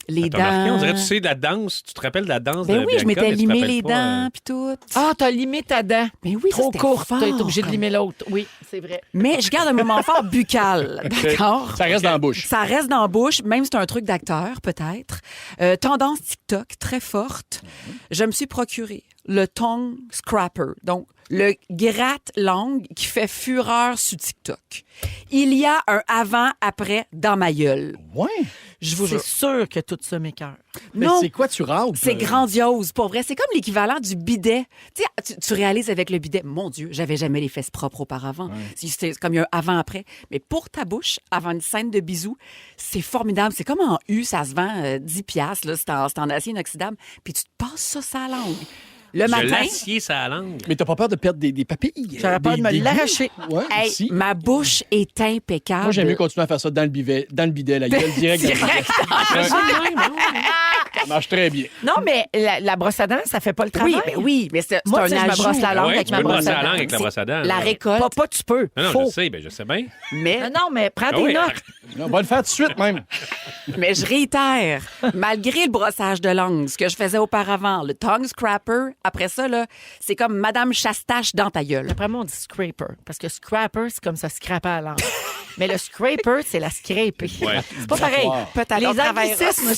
les T'as remarqué, on dirait, dents. tu sais, de la danse. Tu te rappelles de la danse de Ben oui, je Bianca, m'étais mais tu te limé rappelles les pas, dents, puis tout. Ah, t'as limé ta dent. Ben oui, ça, Trop c'était courte. fort. T'as été obligé de limer l'autre. Oui, c'est vrai. Mais je garde un moment fort buccal, d'accord? Ça reste dans la bouche. Ça reste dans la bouche, même si c'est un truc d'acteur, peut-être. Tendance TikTok, très forte. Je me suis procuré le tongue scrapper, donc le gratte-langue qui fait fureur sur TikTok. Il y a un avant-après dans ma gueule. Ouais. Je vous C'est jure. sûr que tout ça m'écoeure. Mais Non. c'est quoi tu râles? C'est grandiose, pour vrai. C'est comme l'équivalent du bidet. Tu sais, tu réalises avec le bidet, mon Dieu, j'avais jamais les fesses propres auparavant. C'est comme il y a un avant-après. Mais pour ta bouche, avant une scène de bisous, c'est formidable. C'est comme en U, ça se vend 10 piastres, là, c'est en acier inoxydable. Puis tu te passes ça sur la langue. Le Je matin, l'acier sa langue. Mais t'as pas peur de perdre des papilles? J'aurais peur de me des goûts? l'arracher. Ouais, hey, si. ma bouche est impeccable. Moi, j'aime mieux continuer à faire ça dans le bidet, la gueule direct. dans le bidet. Ça marche très bien. Non, mais la brosse à dents, ça fait pas le travail. Oui, mais c'est Moi, un tu sais, je me ajout. brosse la langue Ouais, avec tu ma peux brosse brosser à la dents. langue avec la brosse à dents. La là. récolte. Pas tu peux. Non, Faut. je sais bien. Mais Non, mais prends Ah des oui. notes. On va le faire tout de suite, même. Mais je réitère, malgré le brossage de langue, ce que je faisais auparavant, le tongue scrapper, après ça, là, c'est comme Madame Chastache dans ta gueule. Après moi, on dit scraper. Parce que scraper, c'est comme ça scraper à la langue. Mais le scraper, c'est la scraper. Ouais. C'est pas pareil. Wow. Peut-être Les on travaillera. anglicismes,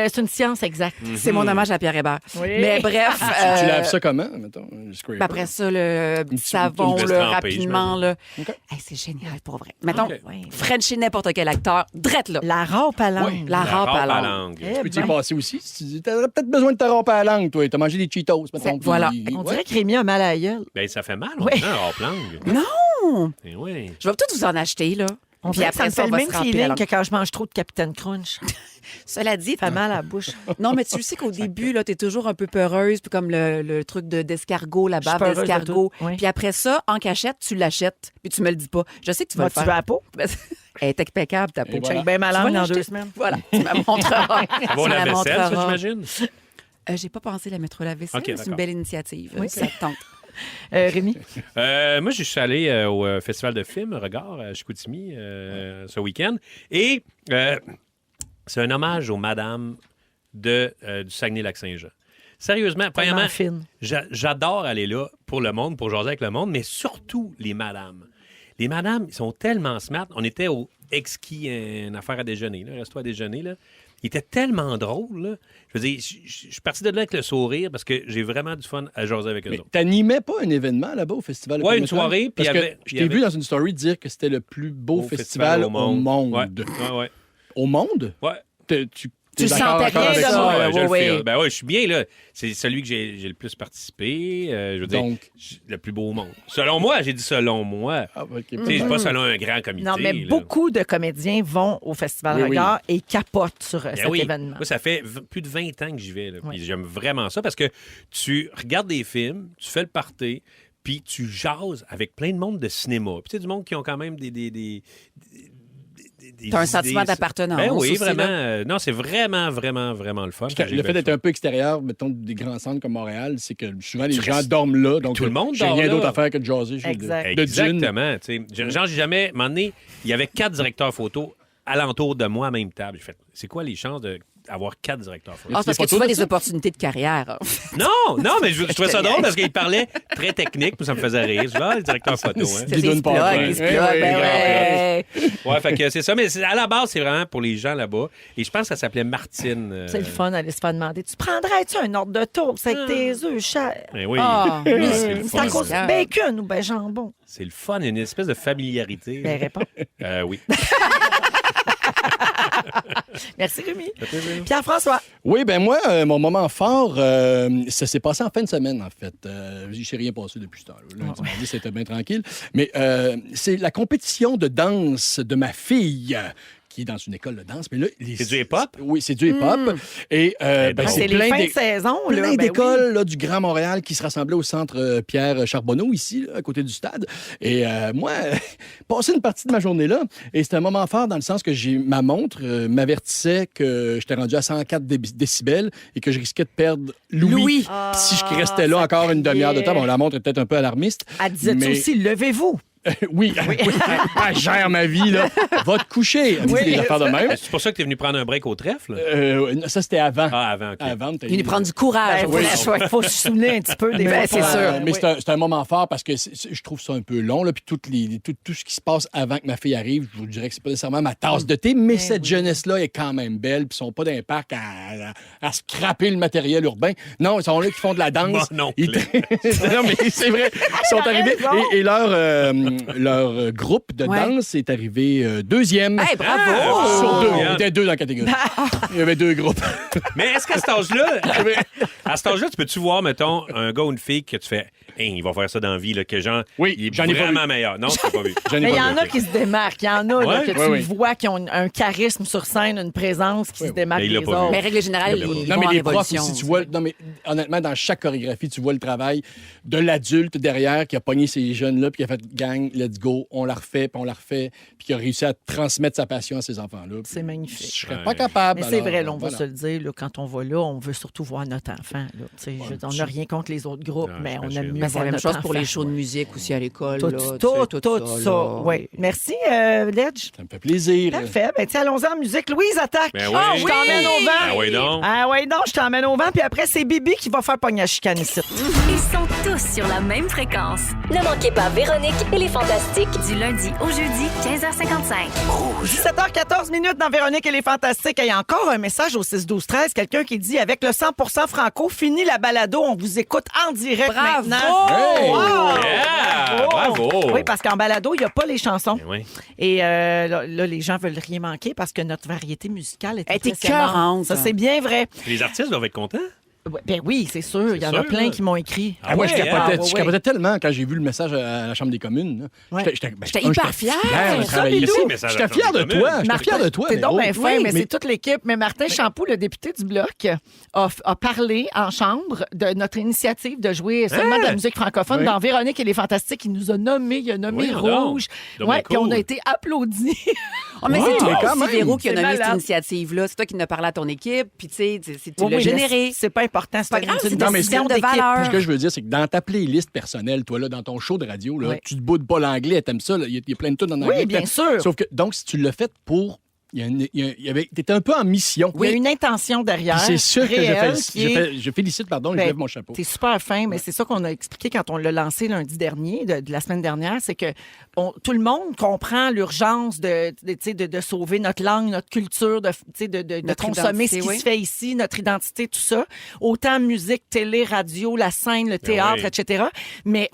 c'est une science exacte. C'est mon hommage à Pierre Hébert. Oui. Mais bref. Tu laves ça comment, mettons? le scraper? Ben après ça, le petit savon, une veste là, trempée, rapidement. Là. OK. Hey, c'est génial, pour vrai. Mettons, OK. Frenchie n'importe quel acteur, drette là. La râpe à langue. Oui. La râpe à langue. langue. Eh Peux-tu y ben, passer aussi? Si t'aurais peut-être besoin de ta rampe à la langue, toi. T'as mangé des Cheetos, mettons. puis- Voilà. on dirait que Rémi a mal à la gueule. Ben, ça fait mal, Oui. on hors langue. Non! Eh oui. Je vais peut-être vous en acheter, là. On Puis dirait que ça après me ça, fait on le va même se remplir la feeling langue. que quand je mange trop de Capitaine Crunch. Cela dit, Ça fait mal à la bouche. non, mais tu sais qu'au début, là, t'es toujours un peu peureuse, puis comme le truc d'escargot, la Je suis bave peureuse de d'escargot. tout, oui. Puis après ça, en cachette, tu l'achètes, puis tu me le dis pas. Je sais que tu vas le Tu veux faire. la peau? Elle est impeccable, ta peau. voilà. Check bien ma Tu vas langue dans l'acheter. 2 semaines. Voilà, tu me la montreras. Ça va Tu au me la lave-vaisselle, ça, montreras. j'imagine? J'ai pas pensé la mettre au lave-vaisselle, OK, mais c'est une d'accord. belle initiative. Oui. Ça te tente. Rémi? Moi, je suis allé au Festival de films Regard à Chicoutimi ce week-end. Et c'est un hommage aux madames du Saguenay-Lac-Saint-Jean. Sérieusement, premièrement, fine. j'adore aller là pour le monde, pour jaser avec le monde, mais surtout les madames. Les madames, ils sont tellement smart. On était au Exquis, une affaire à déjeuner, là, un resto à déjeuner. Là. Il était tellement drôle. Là. Je veux dire, je suis parti de là avec le sourire parce que j'ai vraiment du fun à jaser avec eux Mais autres. t'animais pas un événement là-bas au festival? Ouais, une soirée, puis Parce il y avait- que je il y t'ai avait- vu dans une story dire que c'était le plus beau festival au monde. Ouais. Au monde? Ouais. Tu sentais d'accord rien avec de ça? moi. Ouais, je le ouais. feel. Ben ouais, je suis bien là. C'est celui que j'ai le plus participé. Je veux dire, Donc? le plus beau au monde. Selon moi, j'ai dit selon moi. Ah, OK. Tu sais, c'est pas selon un grand comité. Non, mais là. beaucoup de comédiens vont au Festival Oui, oui. Regard et capotent sur Ben cet oui. événement. Moi, ça fait plus de 20 ans que j'y vais. Là. Oui. Puis j'aime vraiment ça parce que tu regardes des films, tu fais le party, puis tu jases avec plein de monde de cinéma. Puis tu sais, du monde qui ont quand même des T'as un sentiment idées. d'appartenance Ben oui, aussi, vraiment. là. Non, c'est vraiment, vraiment, vraiment le fun. Puis le fait d'être un peu extérieur, mettons, des grands centres comme Montréal, c'est que souvent les gens restes- dorment là. Donc, tout le monde j'ai dort rien là. d'autre à faire que de jaser. Exact. De gin. Exactement. tu sais. Genre, j'ai jamais. À un moment donné, il y avait 4 directeurs photo alentour de moi à même table. J'ai fait, c'est quoi les chances d'avoir 4 directeurs photo? Ah, c'est parce que tu photos vois de des ça? opportunités de carrière. Non, mais je trouvais ça drôle parce qu'il parlait très technique, puis ça me faisait rire. Je dis, le directeur photo. Hein. Des C'est des dounes splogs, pas des plein. splogs. Eh oui, Ben grand ouais. Ouais, fait que c'est ça. Mais à la base, c'est vraiment pour les gens là-bas. Et je pense que ça s'appelait Martine. C'est le fun d'aller se faire demander. Tu prendrais-tu un ordre de toast avec tes œufs chers? Ben oui. Ah, c'est le C'est à fun. cause du bacon ou ben jambon? C'est le fun. Il y a une espèce de familiarité. Ben, réponds. Oui. Merci, Rémi. Pierre-François. Oui, ben moi, mon moment fort, ça s'est passé en fin de semaine, en fait. Je n'ai rien passé depuis ce temps-là. Lundi, mardi, c'était bien tranquille. Mais c'est la compétition de danse de ma fille. Qui est dans une école de danse. Mais là, C'est du hip-hop? Oui, c'est du hip-hop. Et ben, C'est les fins de saison. là. plein Ben d'écoles là, du Grand Montréal qui se rassemblaient au centre Pierre Charbonneau, ici, là, à côté du stade. Et moi, passé une partie de ma journée là, et c'était un moment fort dans le sens que ma montre m'avertissait que j'étais rendu à 104 décibels et que je risquais de perdre Louis. Si je restais là ça encore une demi-heure de criait. temps. Bon, la montre est peut-être un peu alarmiste. Elle disait mais... aussi, levez-vous. Oui, elle gère ma vie, là. Va te coucher. Elle me dit des affaires de même. C'est pour ça que tu es venu prendre un break au trèfle? Ça, c'était avant. Ah, avant, OK. Avant, Il nous prend du courage. Il faut se souvenir un petit peu des Ben, fois. c'est sûr. Mais Oui. c'est un moment fort parce que je trouve ça un peu long. Là, puis tout ce qui se passe avant que ma fille arrive, je vous dirais que c'est pas nécessairement ma tasse de thé, mais cette jeunesse-là est quand même belle. Puis ils sont pas dans un parc à scraper le matériel urbain. Non, ils sont là qui font de la danse. Mon oncle. Non, mais c'est vrai. Ils sont arrivés. Et leur groupe de Ouais. danse est arrivé deuxième. Hey, bravo! Sur deux. Oh! Il y était deux dans la catégorie. Il y avait deux groupes. Mais est-ce qu'à cet âge-là, tu peux-tu voir, mettons, un gars ou une fille que tu fais, hey, il va faire ça dans la vie, là, que genre, Oui, il est j'en ai pas vraiment vu. meilleur. Non, tu l'as pas vu. J'en ai Mais il y pas en vu. a qui se démarquent. Il y en a là, Ouais, que tu ouais. vois qui ont un charisme sur scène, une présence qui se démarque Mais il des l'a pas vu. autres. Mais règle générale, Il y a pas ils Non, vont mais en les profs révolution. aussi, tu vois. Non, mais honnêtement, dans chaque chorégraphie, tu vois le travail de l'adulte derrière qui a pogné ces jeunes-là, puis qui a fait gang, let's go, on la refait, puis on la refait, puis qui a réussi à transmettre sa passion à ces enfants-là. C'est magnifique. Je serais pas capable. Mais c'est alors, vrai, là, on voilà. va se le dire, là, quand on va là, on veut surtout voir notre enfant. Là, tu sais, on n'a rien contre les autres groupes, Non, mais on j'imagine. aime mieux Mais c'est voir la même notre chose pour enfant. les shows de musique aussi à l'école. Tout, là, tu tout, sais, tout ça. là. Oui. Merci, Ledge. Ça me fait plaisir. Parfait. Ben, tiens, allons-y en musique. Louise, attaque. Ben oui. Ah, je t'emmène au vent. Ah oui, donc. Ah oui, non, je t'emmène au vent. Puis après, c'est Bibi qui va faire pogner la chicane ici. Ils sont tous sur la même fréquence. Ne manquez pas Véronique et les Fantastiques. Du lundi au jeudi, 15h55. 17h14 minutes dans Véronique et les Fantastiques. Il y a encore un message au 6-12-13. Quelqu'un qui dit, avec le 100% franco, fini la balado. On vous écoute en direct Bravo! maintenant. Hey! Wow! Yeah! Bravo! Oui, parce qu'en balado, il n'y a pas les chansons. Ben oui. Et là, les gens veulent rien manquer parce que notre variété musicale est Elle est impressionnante. écœurante. Ça, c'est bien vrai. Les artistes doivent être contents. Ouais, ben oui, c'est sûr. Il y en a sûr, plein là. qui m'ont écrit. Ah Moi, ouais, je capotais, ouais, je ouais. capotais tellement quand j'ai vu le message à la Chambre des communes. là. Ouais. J'étais hyper fière. de Ça, travailler Bidou. ici. Message à J'étais la fier de Chambre des toi. communes. J'étais fier de toi. T'es donc Véro. bien fin, Oui, mais c'est toute l'équipe. Mais Martin Champoux, le député du Bloc, a parlé en chambre de notre initiative de jouer seulement de la musique francophone Oui. dans Véronique et les Fantastiques. Il nous a nommé, il a nommé Oui, donc. Rouge. Donc, Ouais, bien puis on cool. a été applaudis. Oh, mais Ouais, c'est toi mais quand aussi, même. Véro, qui a C'est nommé cette malade. initiative-là. C'est toi qui en as parlé à ton équipe, puis tu sais, tu Oui, l'as oui, généré. mais c'est pas important. C'est pas grave, c'est une des Non, mais décision de d'équipe. valeur. Ce que je veux dire, c'est que dans ta playlist personnelle, toi, là, dans ton show de radio, là, Oui. tu te boudes pas l'anglais, t'aimes ça, là, il y a plein de tunes en anglais. Oui, bien sûr. Sauf que, donc, si tu l'as fait pour... T'étais un peu en mission. Il y a une intention derrière. Puis c'est sûr que réelle, qui est- je félicite, pardon, je Ben, lève mon chapeau. T'es super fin, mais c'est ça qu'on a expliqué quand on l'a lancé lundi dernier, de la semaine dernière, c'est que tout le monde comprend l'urgence de sauver notre langue, notre culture, de Notre consommer ce identité, qui oui. se fait ici, notre identité, tout ça. Autant musique, télé, radio, la scène, le théâtre, oui. etc. Mais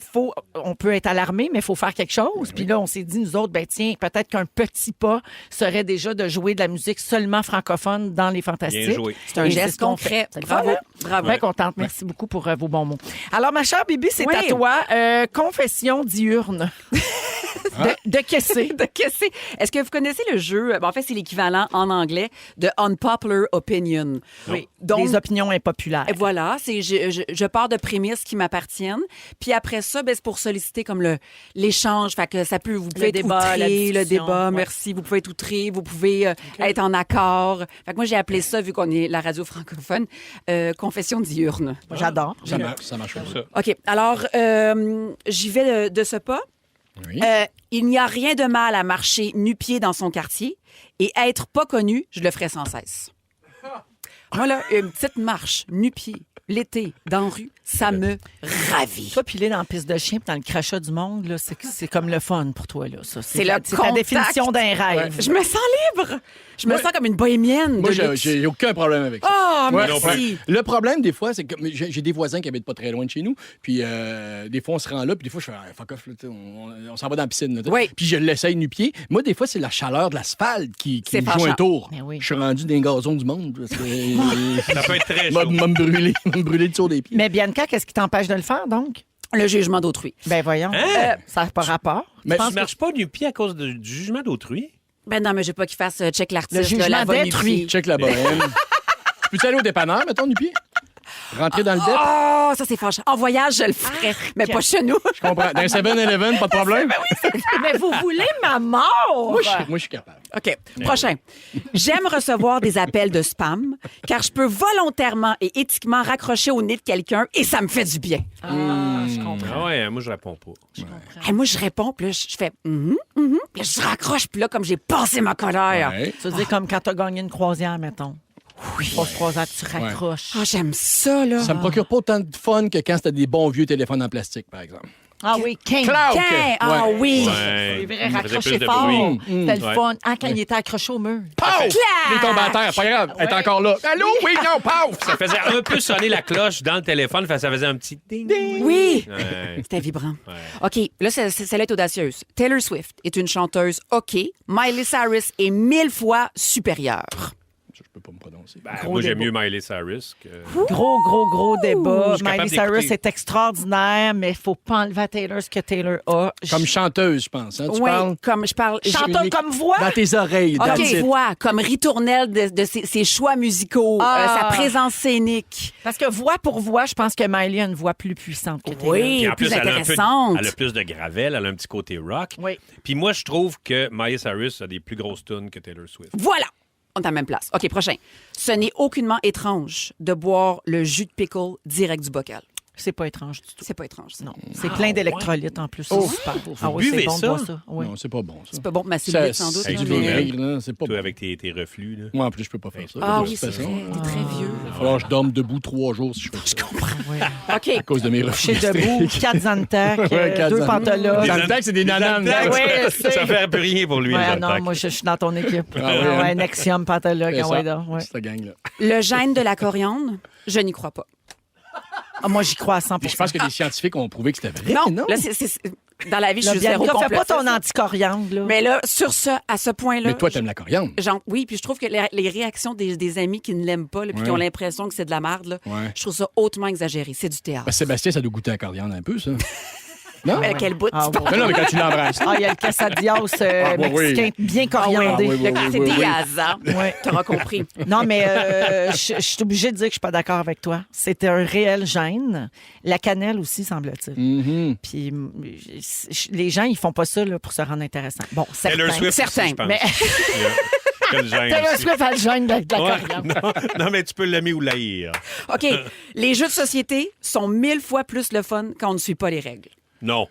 on peut être alarmé, mais il faut faire quelque chose. Puis là, on s'est dit, nous autres, ben tiens, peut-être qu'un petit pas serait déjà de jouer de la musique seulement francophone dans les Fantastiques. Bien joué. C'est un Et geste ce qu'on concret. fait. Bravo. Voilà. Bravo. Bien contente. Merci beaucoup pour vos bons mots. Alors, ma chère Bibi, c'est Oui. à toi. Confession diurne. De caisser. De casser. Est-ce que vous connaissez le jeu? En fait, c'est l'équivalent en anglais de Unpopular Opinion. Oui. Donc, Des opinions impopulaires. et voilà, je pars de prémices qui m'appartiennent. Puis après ça, ben, c'est pour solliciter comme l'échange. Fait que ça peut, vous pouvez être débat, la outré, le discussion, débat, ouais. merci. Vous pouvez être outré, vous pouvez être en accord. Fait que moi, j'ai appelé ça, vu qu'on est la radio francophone, confession diurne. J'adore. Ça marche comme ça. OK. Alors, j'y vais de ce pas. Oui. Il n'y a rien de mal à marcher nu-pied dans son quartier et être pas connu, je le ferai sans cesse. Moi, là, une petite marche nu-pied, l'été, dans la rue, ça me ravit. Toi, piler dans la piste de chien puis dans le crachat du monde, là, c'est comme le fun pour toi. Là, ça. C'est le ta contact. définition d'un rêve. Je me sens libre. Je me sens comme une bohémienne. Moi, de luxe. j'ai aucun problème avec ça. Oh, Ouais, merci. Le problème, des fois, c'est que j'ai des voisins qui habitent pas très loin de chez nous. Puis, des fois, on se rend là. Puis, des fois, je fais fuck off, là, on s'en va dans la piscine. Là, Oui. Puis, je l'essaye nu-pied. Moi, des fois, c'est la chaleur de l'asphalte qui C'est me joue fâchant. un tour. Mais oui. Je suis rendu dans les gazons du monde. Parce que, Ça peut être très m'a chaud. me brûler le tour des pieds. Mais Bianca, qu'est-ce qui t'empêche de le faire, donc? Le jugement d'autrui. Ben voyons. Hein? Ça n'a pas rapport. Mais Tu marches pas du pied à cause du jugement d'autrui? Ben non, mais je veux pas qu'il fasse check l'artiste. Le jugement là, la va d'être, nu-pied. oui. check la bohème. Peux-tu aller au dépanneur, mettons, nu-pied? Rentrer dans le dep? Oh, ça, c'est fâchant. En voyage, je le ferais, mais pas chez nous. Je comprends. Dans un 7-Eleven, pas de problème? Mais vous voulez ma mort? Moi, je suis capable. OK. Prochain. J'aime recevoir des appels de spam car je peux volontairement et éthiquement raccrocher au nez de quelqu'un et ça me fait du bien. Je comprends. Ah ouais, moi, je réponds pas. Hey, moi, je réponds, puis là, je fais puis là, je raccroche, puis là, comme j'ai passé ma colère. Ouais. Tu veux dire comme quand t'as gagné une croisière, mettons. Oui. Grosse croisière, tu raccroches. Ah, j'aime ça, là. Ça me procure pas autant de fun que quand c'était des bons vieux téléphones en plastique, par exemple. Ah oui, King. Cloud! Tiens, ah Ouais. oui. Ouais. C'est vrai, Ça faisait raccroché plus de fort. bruit. C'était le Ouais. fun. Ah, quand il était accroché au mur. Paf! Clac! Il est tombé à terre, pas grave. Elle est encore là. Allô? Oui, non, paf! Ça faisait un peu sonner la cloche dans le téléphone, ça faisait un petit ding. Oui. Ouais. C'était vibrant. OK, là, celle-là est audacieuse. Taylor Swift est une chanteuse OK. Miley Cyrus est 1000 fois supérieure. Je peux pas me prononcer. Ben, moi, j'aime mieux Miley Cyrus que... Gros débat. Je suis capable Miley Cyrus d'écouter. est extraordinaire, mais il faut pas enlever à Taylor ce que Taylor a. Comme chanteuse, je pense. Hein? Tu Oui, parles comme je parle. Chanteur unique. comme voix? dans tes oreilles. OK, that's it. voix, comme ritournelle de ses choix musicaux, Ah. sa présence scénique. Parce que voix pour voix, je pense que Miley a une voix plus puissante que Taylor. Oui, Puis en plus plus, intéressante. elle a plus de gravel, elle a un petit côté rock. Oui. Puis moi, je trouve que Miley Cyrus a des plus grosses tunes que Taylor Swift. Voilà! On est à la même place. OK, prochain. Ce n'est aucunement étrange de boire le jus de pickle direct du bocal. C'est pas étrange du tout. C'est pas étrange, ça. Non. C'est plein d'électrolytes en plus. Oh. C'est super. Ah oui, buvez c'est bon de ça? boire ça. Oui. Non, c'est pas bon, ça. C'est pas bon pour ma Ça- cellulite, sans doute. Hey, là, tu du veux mais- vinaigre. vinaigre, là, c'est pas Toi, bon. avec tes reflux, là. Moi, en plus, je peux pas faire ça. Ah de oui, toute c'est façon. vrai. T'es très vieux. Il va falloir que je dorme debout 3 jours si je fais ça. Je comprends. Oui. OK. À cause de mes Coucher reflux. debout, 4 Zantac, Ouais, 4 2 Zantac. pantolas. Dans le temps que c'est des nananes. Zantac, Ouais, ça c'est- fait plus rien pour lui, Ouais, le non, Zantac. moi, je suis dans ton équipe. Ah ouais, hein? Ouais, Nexium, Pantologue. C'est Ah ouais, ça. donc, ouais. Cette gang-là. Le gène de la coriandre, je n'y crois pas. Ah, moi, j'y crois à 100 Puis je pense que les scientifiques ont prouvé que c'était vrai. Non, là, dans la vie, je Là, suis zéro Bianca, fais pas complotiste. ton anticoriandre, là. Mais là, sur ce, à ce point-là... Mais toi, t'aimes la coriandre. Oui, puis je trouve que les réactions des amis qui ne l'aiment pas, là, puis qui Ouais. ont l'impression que c'est de la merde, là, Ouais. je trouve ça hautement exagéré. C'est du théâtre. Ben, Sébastien, ça doit goûter la coriandre un peu, ça. Non? Mais quel bout Ah, tu ouais. Non, mais quand tu l'embrasses. Ah, il y a le quesadillas oui, oui. mexicain bien coriandé. oui, oui, oui, C'est oui. dégasant. T'auras compris. Non, mais je suis obligée de dire que je suis pas d'accord avec toi. C'était un réel gène. La cannelle aussi, semble-t-il. Mhm. Puis les gens, ils font pas ça là, pour se rendre intéressant. Bon, Taylor certains. Swift Certains, aussi, je pense. mais- Quel gêne Taylor aussi. Swift a le gène de la Ouais, coriandre. non, mais tu peux l'aimer ou l'haïr. OK. Les jeux de société sont 1000 fois plus le fun quand on ne suit pas les règles. Non.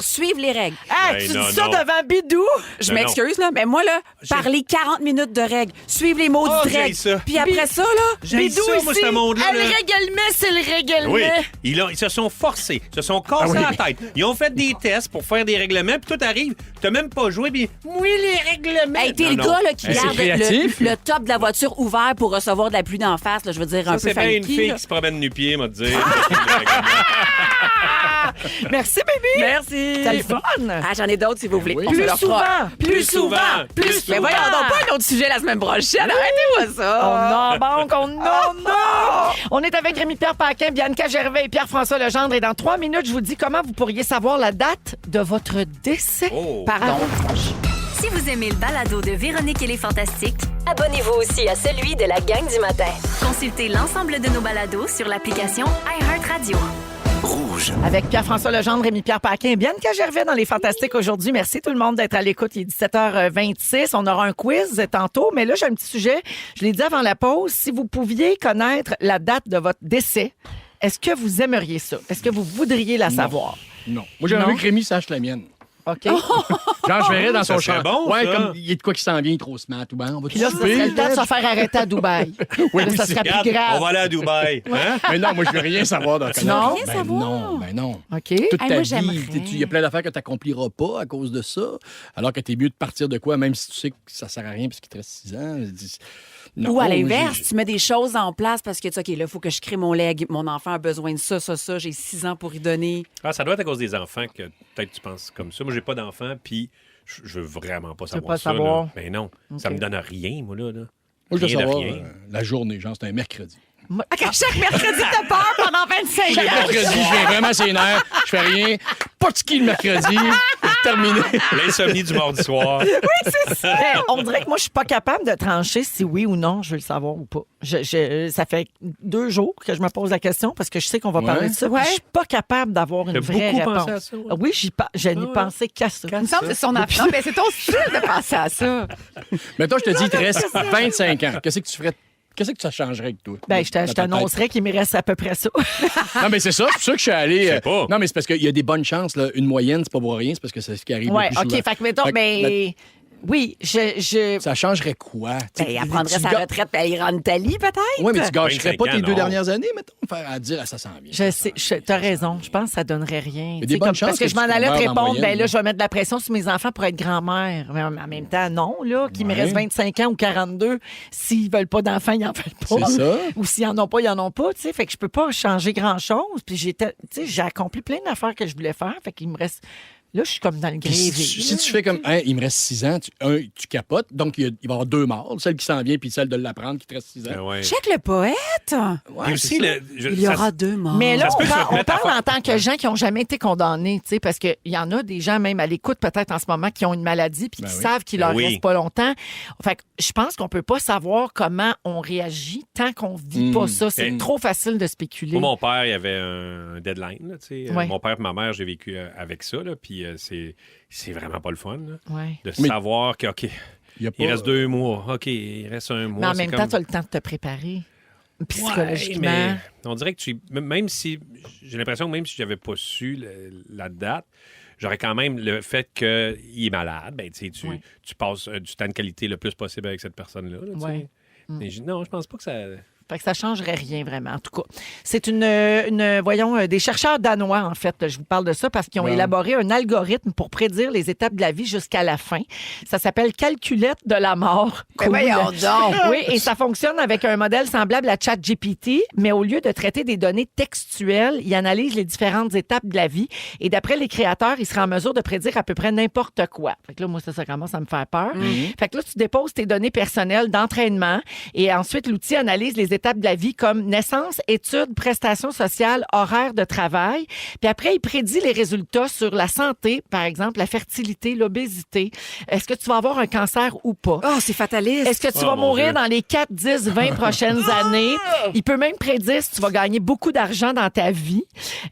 Suivre les règles. Hey, Ben tu non, dis ça non. devant Bidou? Je Non, m'excuse, là, mais moi, là, parler 40 minutes de règles, suivre les mots Oh, de j'haïs règles. ça. Puis après ça, là, J'haïs Bidou ça, moi, ici, ce monde-là. le là. règlement, c'est le règlement. Oui, ils se sont forcés, se sont cassés la tête. Ils ont fait des tests pour faire des règlements, puis tout arrive, t'as même pas joué, puis oui, les règlements. hey, t'es Non, le non. gars là, qui Hey, garde c'est créatif. le top de la voiture ouvert pour recevoir de la pluie d'en face, là, je veux dire, un Ça, peu c'est bien une funky. fille là. qui se promène nu-pied, m'a dit. Merci, baby. Merci. C'est le fun. Ah, j'en ai d'autres si vous voulez. oui. On se Plus leur souvent, fera. plus souvent, plus souvent. Mais voyons donc pas un autre sujet la semaine prochaine. Arrêtez-moi On ça. embarque, on est avec Rémi-Pierre Paquin, Bianca Gervais et Pierre-François Legendre. Et dans 3 minutes, je vous dis comment vous pourriez savoir la date de votre décès. Oh. Pardon. Si vous aimez le balado de Véronique et les Fantastiques, abonnez-vous aussi à celui de la gang du matin. Consultez l'ensemble de nos balados sur l'application iHeartRadio. Rouge. Avec Pierre-François Legendre, Rémi-Pierre Paquin et Bianca Gervais dans Les Fantastiques aujourd'hui. Merci tout le monde d'être à l'écoute. Il est 17h26. On aura un quiz tantôt, mais là, j'ai un petit sujet. Je l'ai dit avant la pause. Si vous pouviez connaître la date de votre décès, est-ce que vous aimeriez ça? Est-ce que vous voudriez la savoir? Non. Moi, j'aimerais Non? que Rémi sache la mienne. OK? Genre, je verrais dans Ça son serait champ. bon, ouais, ça. comme il y a de quoi qui s'en vient, il est trop smart. Ou ben, on va Puis là, ça serait le temps de se faire arrêter à Dubaï. Oui, Là, ça c'est- serait Regarde, plus grave. on va aller à Dubaï. Hein? Mais non, moi, je veux rien savoir dans Non? Rien savoir? Non. OK? Toute Hey, ta moi, vie, j'aimerais. il y a plein d'affaires que tu n'accompliras pas à cause de ça, alors que t'es mieux de partir de quoi, même si tu sais que ça sert à rien parce qu'il te reste 6 ans. Non, Ou à moi, l'inverse, tu mets des choses en place parce que tu sais, OK, là, il faut que je crée mon leg. Mon enfant a besoin de ça. J'ai 6 ans pour y donner. Ah, ça doit être à cause des enfants que peut-être tu penses comme ça. Moi, j'ai pas d'enfants, puis je veux vraiment pas savoir pas ça. savoir? Là. Ben non, ça me donne rien, moi, là. Moi, je veux Rien de savoir rien. la journée, genre, c'est un mercredi. Chaque mercredi, t'as peur pendant 25 Chaque ans. mercredi, je viens vraiment ses nerfs, je fais rien, pas de ski le mercredi, terminé. L'insomnie du mardi soir. Hey, on dirait que moi, je suis pas capable de trancher si oui ou non je veux le savoir ou pas. Ça fait 2 jours que je me pose la question parce que je sais qu'on va parler de ça. puis Ouais. Je suis pas capable d'avoir une T'as vraie beaucoup réponse. pensé à ça, ouais? Oui, je n'y pensais qu'à ça. Il me semble que c'est son affaire. Non, mais c'est ton style de penser à ça. Mettons, je te dis, il te reste 25 ans. Qu'est-ce que tu ferais? Qu'est-ce que ça changerait avec toi? Ben, Dans je ta tête? t'annoncerais qu'il me reste à peu près ça. Non, mais c'est ça. C'est pour ça que je suis allé. Je sais pas. Non, mais c'est parce qu'il y a des bonnes chances. Là. Une moyenne, c'est pas pour rien. C'est parce que c'est ce qui arrive Ouais, le plus OK. souvent. Fait que, mettons, Fait que mais oui, Ça changerait quoi? Ben, elle prendrait sa retraite et elle ira en Italie, peut-être. Oui, mais tu gâcherais 25 pas tes ans, 2 non. dernières années, mettons, faire à dire, ça s'en vient. Je sais, t'as raison. Je pense que ça donnerait rien. Il y a des Tu sais, bonnes comme- chances parce que que je m'en tu allais te meurs en répondre, moyenne. ben là, je vais mettre de la pression sur mes enfants pour être grand-mère. Mais en même temps, non, là, qu'il me Ouais. reste 25 ans ou 42, s'ils veulent pas d'enfants, ils en veulent pas. C'est ça. Ou s'ils en ont pas, ils en ont pas, tu sais. Fait que je peux pas changer grand-chose. Puis j'ai accompli plein d'affaires que je voulais faire. Fait qu'il me reste... Là, je suis comme dans le Puis grévé. si tu fais comme, hein, il me reste 6 ans, tu capotes, donc il va y avoir 2 morts, celle qui s'en vient puis celle de l'apprendre qui te reste 6 ans. Ben ouais. Check le poète. Puis aussi, Il y aura 2 morts. Mais là, Ça se peut que je vais te on mettre à parle en faire- tant que gens qui n'ont jamais été condamnés, tu sais, parce qu'il y en a des gens, même à l'écoute, peut-être en ce moment, qui ont une maladie puis Ben qui oui. savent qu'il Ben leur oui. reste pas longtemps. Fait que je pense qu'on peut pas savoir comment on réagit tant qu'on vit pas ça. C'est Ben, trop facile de spéculer. Moi, mon père, il avait un deadline. Là, tu sais. Ouais. Mon père et ma mère, j'ai vécu avec ça. Là, puis c'est vraiment pas le fun là, Ouais. de Mais- savoir qu'il Il y a pas, reste 2 mois. OK, il reste 1 mois. Mais en c'est même comme... temps, tu as le temps de te préparer psychologiquement. Ouais, mais on dirait que même si j'ai l'impression que même si j'avais pas su la date, j'aurais quand même le fait qu'il est malade, ben tu sais, Ouais. tu passes du temps de qualité le plus possible avec cette personne-là. Là, tu sais. Ouais. Mais non, je pense pas que ça. Fait que ça changerait rien vraiment, en tout cas. C'est des chercheurs danois, en fait. Je vous parle de ça parce qu'ils ont Wow. élaboré un algorithme pour prédire les étapes de la vie jusqu'à la fin. Ça s'appelle Calculette de la mort. Mais voyons donc. Oui, et ça fonctionne avec un modèle semblable à ChatGPT, mais au lieu de traiter des données textuelles, il analyse les différentes étapes de la vie. Et d'après les créateurs, il sera en mesure de prédire à peu près n'importe quoi. Fait que là, moi, ça commence à me faire peur. Fait que là, tu déposes tes données personnelles d'entraînement et ensuite, l'outil analyse les étapes de la vie comme naissance, études, prestations sociales, horaires de travail. Puis après, il prédit les résultats sur la santé, par exemple, la fertilité, l'obésité. Est-ce que tu vas avoir un cancer ou pas? Oh, c'est fataliste. Est-ce que tu Oh, vas mon mourir Dieu. dans les 4, 10, 20 prochaines années? Il peut même prédire si tu vas gagner beaucoup d'argent dans ta vie.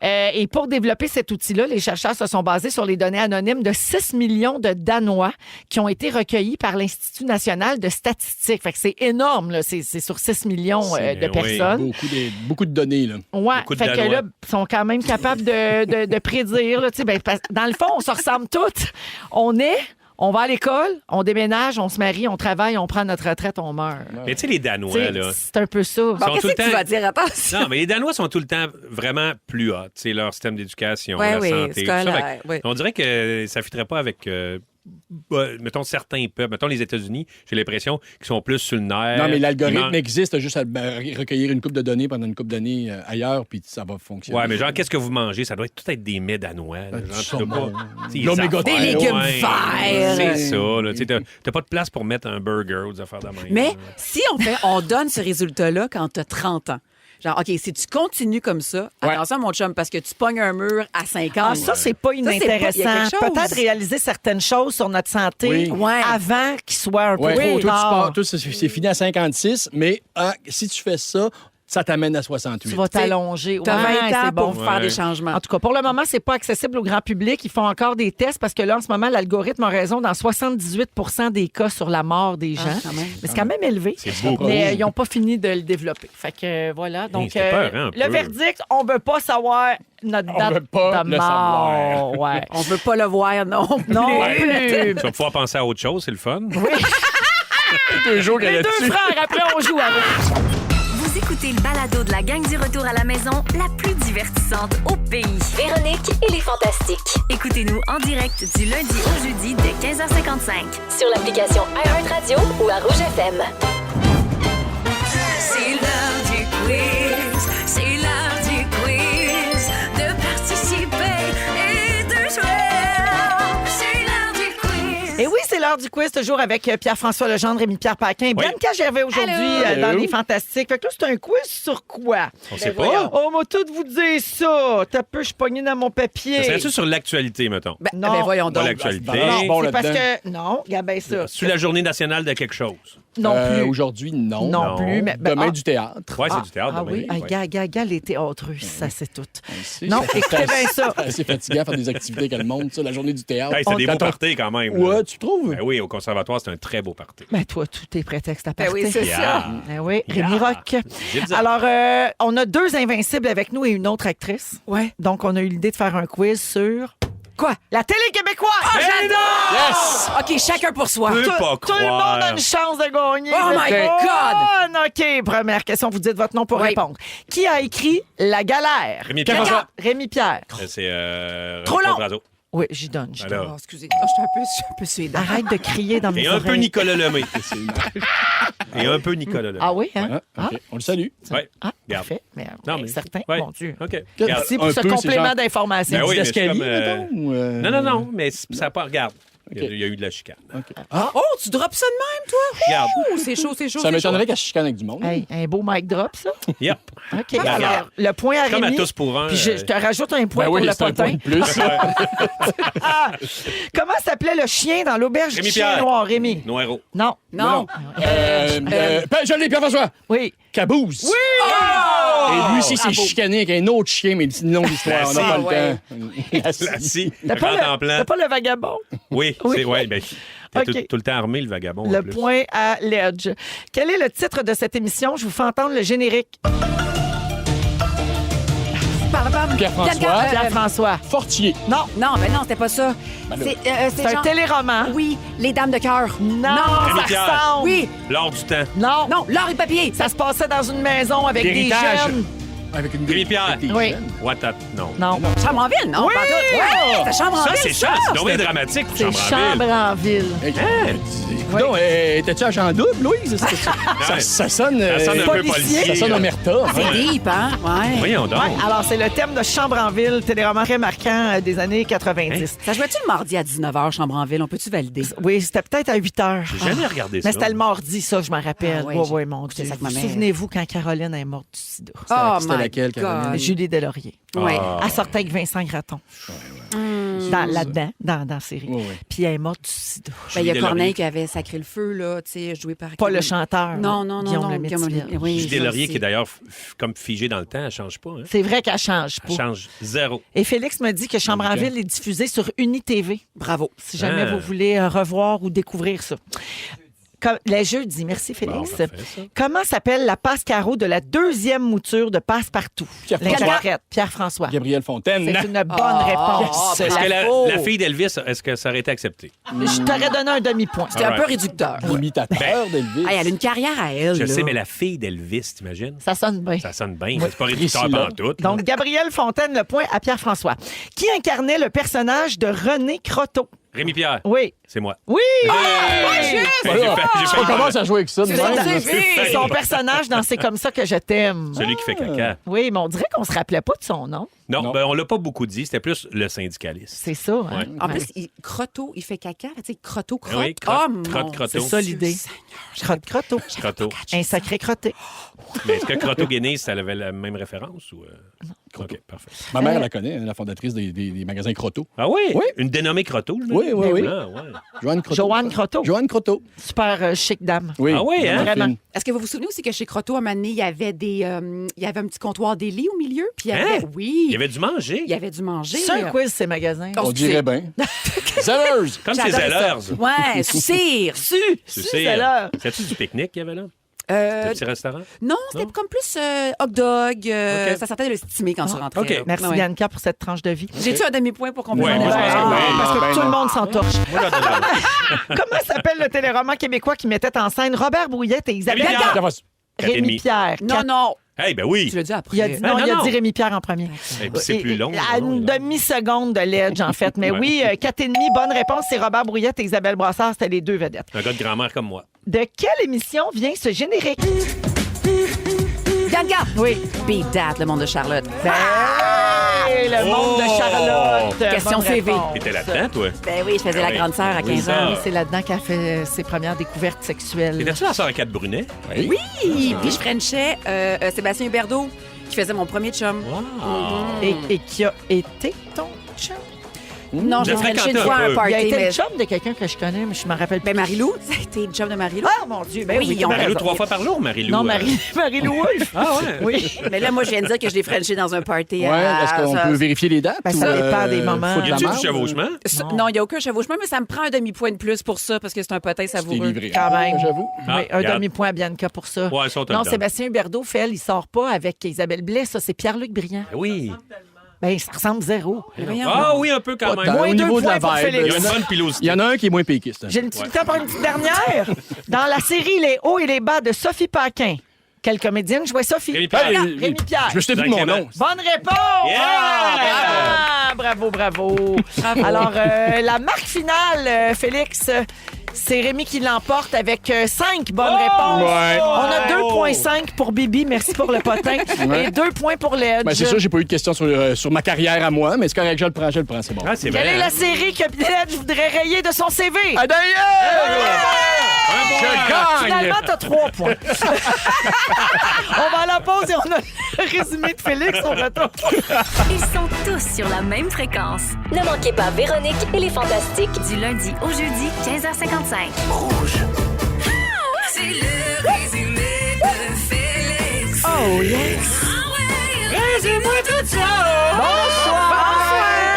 Et pour développer cet outil-là, les chercheurs se sont basés sur les données anonymes de 6 millions de Danois qui ont été recueillis par l'Institut national de statistique. Fait que c'est énorme, là. C'est sur 6 millions de oui. personnes. Beaucoup de données, là. Ouais, Beaucoup de fait que Danois. là, ils sont quand même capables de prédire. Là, tu sais, dans le fond, on se ressemble toutes. On va à l'école, on déménage, on se marie, on travaille, on prend notre retraite, on meurt. Mais tu sais, les Danois, Tu sais, là. c'est un peu ça. Bon, sont qu'est-ce tout le que tu temps- vas dire? Attends. Non, mais les Danois sont tout le temps vraiment plus hauts. Tu sais, leur système d'éducation, Ouais, la oui, santé. tout ça. scolaire, Fait que oui. On dirait que ça ne fitterait pas avec, mettons, certains peuples. Mettons, les États-Unis, j'ai l'impression qu'ils sont plus sur le nerf. Non, mais l'algorithme Ils man- existe, t'as juste à recueillir une coupe de données pendant une coupe d'années ailleurs, puis ça va fonctionner. Ouais, mais genre, qu'est-ce que vous mangez? Ça doit tout être des mets danois. Là. Du Genre, tu saumon. dois pas- tu sais, les L'oméga affaires, Des légumes ouais, verts. C'est ça, là. Tu sais, t'as pas de place pour mettre un burger ou des affaires de même. Mais là. si on donne ce résultat-là quand tu as 30 ans, genre, OK, si tu continues comme ça, Ouais. attention, mon chum, parce que tu pognes un mur à 50. Ah, ça, c'est pas c'est pas- il y a inintéressant. quelque chose. Peut-être réaliser certaines choses sur notre santé Oui. Ouais. avant qu'il soit un peu Ouais, trop toi, tu tard. pars, toi, c'est fini à 56, mais si tu fais ça, ça t'amène à 68. Tu vas t'allonger. Tu as 20 Ouais, ans c'est bon. pour faire Ouais. des changements. En tout cas, pour le moment, c'est pas accessible au grand public. Ils font encore des tests parce que là, en ce moment, l'algorithme a raison dans 78 des cas sur la mort des gens. quand même. Mais c'est quand même élevé. C'est beaucoup. Mais ils n'ont pas fini de le développer. Fait que voilà. Donc, c'était peurant, un le peu. verdict, on ne veut pas savoir notre On date veut pas de le mort. Ouais. On veut pas le voir non plus. Non plus. Tu vas pouvoir penser à autre chose, c'est le fun. 2 jours qu'elle Les est deux dessus. frères, après, on joue à rouge. Vous écoutez le balado de la gang du retour à la maison, la plus divertissante au pays. Véronique et les Fantastiques. Écoutez-nous en direct du lundi au jeudi dès 15h55. Sur l'application iHeartRadio ou à Rouge FM. C'est l'heure du quiz. C'est l'heure du quiz. De participer et de jouer. C'est l'heure du quiz. Et oui, c'est l'heure du quiz, toujours avec Pierre-François Legendre, Rémi-Pierre Paquin et Bianca Gervais aujourd'hui dans Allô. Les Fantastiques. Fait que là, c'est un quiz sur quoi? On sait pas. On m'a tout vous dire ça. T'as peu, je suis pogné dans mon papier. Ça serait-tu sur l'actualité, mettons? Non. Ben voyons Pas donc. l'actualité. Non, bon C'est parce là-dedans. que... Non, regarde bien ça. Sur la journée nationale de quelque chose. Non plus. Aujourd'hui, non. Non plus. Mais, ben, Demain, ah, du théâtre. Ouais, c'est du théâtre. Ah demain. oui, Ouais. gaga, les théâtres, ça c'est tout. C'est- Non, ça- écoutez bien ça. C'est assez fatigant à faire des activités qu'elle monte, ça, la journée du théâtre. Hey, c'est des beaux Quand on- parties quand même. là. Ouais, tu trouves? Ben oui, au conservatoire, c'est un très beau party. Ben toi, tout est prétexte à Ben partir. oui, c'est Yeah. ça. Ben oui, Rémi Rock. Dis-le. Alors, on a 2 invincibles avec nous et une autre actrice. Ouais. Donc, on a eu l'idée de faire un quiz sur... Quoi? La télé québécoise! J'adore! Yes! OK, chacun pour soi. Peux pas Tout le monde croire. a une chance de gagner. Oh my God! OK, première question. Vous dites votre nom pour Oui. répondre. Qui a écrit La galère? Rémi Pierre Pierre. François. Rémi Pierre. C'est Trop long. Brazo. Oui, j'y donne. Alors. Oh, excusez. Oh, je suis un peu suédois. Arrête de crier dans mes Et un peu oreilles. Nicolas Lemay. Et un peu Nicolas Lemay. Ah oui, hein? Ah, OK. On le salue. Ouais. Ah, Regarde. parfait. Mais, Non, mais- certain, ouais. mon Dieu. OK. Regarde. Merci pour Un ce peu, c'est complément genre- d'information. Ben oui, mais D'escalier, c'est comme, mettons, ou, Non, mais ça pas. Regarde. Il y a eu de la chicane. Oh, tu drops ça de même, toi? Regarde. Oh, c'est chaud, c'est chaud. Ça c'est m'étonnerait chaud. qu'elle se chicane avec du monde. Hey, un beau mic drop, ça. Yep. OK. Regarde. Alors, le point à Comme à Rémi. tous pour un. Puis je te rajoute un point Ben pour oui, le c'est un point potin. de plus. Ah! Comment s'appelait le chien dans l'auberge du Rémi chien Pierre. noir, Rémi? Noiro. Non. Non. Je l'ai, Pierre-François. Oui. Caboose. Oui! Oh! Et lui aussi, s'est Bravo. chicané avec un autre chien, mais le nom de l'histoire, on n'a pas le ouais. temps. Là, si. T'as pas, Rentre en plan. t'as pas le vagabond? Oui, Oui. c'est. Ouais, ben. T'es OK. tout le temps armé, le vagabond. en Le plus. point à Ledge. Quel est le titre de cette émission? Je vous fais entendre le générique. Pierre-François. Pierre-François. Fortier. Non. Non, mais non, c'était pas ça. C'est un genre- téléroman. Oui, les dames de cœur. Non, Rémi ça Pierre. ressemble. Oui. L'or du temps. Non. Non, l'or et papier. Ça se passait dans une maison avec des L'héritage. jeunes. Avec une Rémi Pierre. avec des Oui. jeunes. What up? Non. Non. Chambre-en-Ville, non? Oui! Pas tout. Ouais, c'était Chambre-en-Ville. Ça, c'est ça. C'est donc bien dramatique pour C'est Chambre-en-Ville. Chambre-en-Ville. Hey, donc, étais-tu agent double, Louise? Ça sonne... Ça sonne un peu policier. policier. Ça sonne omerta. C'est deep, hein? Ouais. Voyons donc. Ouais, alors, c'est le thème de Chambre-en-Ville, téléroman très marquant des années 90. Ça jouait-tu le mardi à 19h, Chambre-en-Ville? On peut-tu valider? Oui, c'était peut-être à 8 heures. J'ai jamais regardé ça. Mais c'était le mardi, ça, je m'en rappelle. Ah, Oui, ouais, oui, mon Dieu. ça avec ma mère. Souvenez-vous quand Caroline est morte du sida. Oh, C'était my laquelle, Caroline? God. Julie Delaurier. Ouais. Elle sortait avec Vincent Gratton. Là-dedans, dans la série. Oui, oui. Puis elle est morte du sida. Ben, il y a Julie Corneille Deslauriers. qui avait sacré le feu, là, tu sais, joué par... Pas le chanteur. Non, non, non, Guillaume non. Lemaitre-Vierge. Oui, Julie ça Deslauriers, aussi. qui est d'ailleurs comme figée dans le temps, elle change pas. Hein? C'est vrai qu'elle change pas. Elle change zéro. Et Félix me dit que Chambre-en-Ville est diffusé sur UniTV. Bravo. Si jamais Ah. vous voulez revoir ou découvrir ça. Les jeudis, merci Félix. Bon, parfait, ça. Comment s'appelle la passe-carreau de la deuxième mouture de Passe-Partout? Pierre-François. L'interprète, Pierre-François. Gabrielle Fontaine. C'est une bonne réponse. Est-ce que Bravo. la fille d'Elvis, est-ce que ça aurait été accepté? Je t'aurais donné un demi-point. C'était un Alright. peu réducteur. L'imitateur d'Elvis. Hey, elle a une carrière à elle. Je là. sais, mais la fille d'Elvis, t'imagines? Ça sonne bien. Ça sonne bien. C'est pas réducteur Priscilla. pantoute. Donc, Gabrielle Fontaine, le point à Pierre-François. Qui incarnait le personnage de René Croteau? Rémi Pierre. Oui. C'est moi. Oui! Voilà. J'ai On commence à jouer avec ça. de C'est même, là. son personnage dans C'est comme ça que je t'aime. Celui qui fait caca. Oui, mais on dirait qu'on se rappelait pas de son nom. Non, Non. ben, on l'a pas beaucoup dit. C'était plus le syndicaliste. C'est ça, hein? Ouais. En plus, Croteau, il fait caca. Tu sais, Croteau, crotte. Oui, Oh, crotte, mon croteau. C'est ça l'idée. Croteau. Croteau. Un sacré crotté. Mais est-ce que Croteau Guinness, ça avait la même référence? Ou... OK, parfait. Ma mère la connaît, la fondatrice des magasins Croteau. Ah oui? Oui. Une dénommée Croteau, je Oui, oui, oui. Ah, ouais. Joanne Croteau. Joanne Croteau. Joanne Croteau. Super chic dame. Oui. Ah oui, hein? Vraiment. Fine. Est-ce que vous vous souvenez aussi que chez Croteau, à un moment donné, il y avait il y avait un petit comptoir délit au milieu? Puis il y avait... Hein? Oui. Il y avait du manger. Il y avait du manger. C'est un quiz, ces magasins. Oh, On dirait bien. Zelleuse. Comme ces J'adore ça. Zellers. Ouais, cire. Tu c'est l'heure. C'est-tu du pique-nique qu'il y avait là? Un petit restaurant? Non, c'était Non? comme plus hot dog. OK. Ça sentait le stimé quand tu rentrais. OK. là. Merci, Ouais. Bianca, pour cette tranche de vie. J'ai-tu un demi-point pour compléter Ouais, mon moi, je pense effort? que oui. Parce que Ben tout non. le monde s'entorche. Moi, j'en donne un. Comment s'appelle le téléroman québécois qui mettait en scène Robert Brouillette et Isabelle Rémi Pierre. Rémi Pierre. Non, non. Eh ben oui. Tu l'as dit après. Il a dit, non, Ben il a non. dit Rémi Pierre en premier. Et puis c'est plus long. À non, une là. demi-seconde de l'edge, en fait. Mais Ouais. oui, 4,5, bonne réponse. C'est Robert Brouillette et Isabelle Brassard. C'était les deux vedettes. Un gars de grand-mère comme moi. De quelle émission vient ce générique? Ganga. Oui. Beat That, le monde de Charlotte. Hey, le monde de Charlotte. Question Bonne CV. réponse. T'étais là-dedans, toi? Ben oui, je faisais Ben la oui. grande sœur à Oui, 15 ça. ans. Oui, c'est là-dedans qu'elle fait ses premières découvertes sexuelles. T'étais-tu la sœur à 4 Brunet? Oui. Oui, puis je frenchais Sébastien Huberdeau, qui faisait mon premier chum. Et qui a été ton chum? Non, je Le l'ai frenché fréquentais une fois un à un peu. party. Il a été mais- le chum de quelqu'un que je connais, mais je me rappelle plus. Ben Marie-Lou, ça a été le chum de Marie-Lou. Ah, mon Dieu, ben Oui, oui. ils ont t'as Marie-Lou, raison. 3 fois par jour, Marie-Lou. Non, Marie-Lou Wolfe. Ah ouais? Oui. Mais là, moi, je viens de dire que je l'ai frenché dans un party. Ouais, est-ce qu'on peut vérifier les dates? Ben, ça ou, dépend des moments. faut de Y la a-tu du marde? chevauchement? Non, il n'y a aucun chevauchement, mais ça me prend un demi-point de plus pour ça, parce que c'est un potin Tu t'es savoureux. livré. Quand même. J'avoue. Ah, Oui, un regarde. demi-point à Bianca pour ça. Ouais, ça, on te le Non, donne. Sébastien Huberdeau, fait, il sort pas avec Isabelle Blais, ça, c'est Pierre-Luc Briand. Oui. Ben, ça ressemble zéro. Voyons. Ah oui, un peu quand Pas même. tant. Moins Au deux niveau de points la pour vibe, Il y a Félix. une bonne pilosité. Il y en a un qui est moins péquiste. J'ai le petit temps pour une petite dernière. Dans la série Les hauts et les bas de Sophie Paquin, quelle comédienne jouait Sophie? Rémi Pierre. Rémi Pierre. Je me suis dit mon nom. Bonne réponse! Yeah! Ah, bravo, bravo. Alors, la marque finale, Félix, c'est Rémi qui l'emporte avec 5 bonnes réponses. Ouais. On a 2,5 pour Bibi, merci pour le potin. Et 2 points pour Ledge. Ben, c'est sûr, j'ai pas eu de questions sur ma carrière à moi, mais c'est correct, je le prends, c'est bon. Ah, c'est Quelle vrai. est la série que Ledge voudrait rayer de son CV? Ah, je gagne! Finalement, t'as 3 points. On va à la pause et on a le résumé de Félix au retour. Ils sont tous sur la même fréquence. Ne manquez pas Véronique et les Fantastiques du lundi au jeudi 15h55. C'est le résumé de Félix. Oh yes! Résume-moi tout ça. Bonsoir!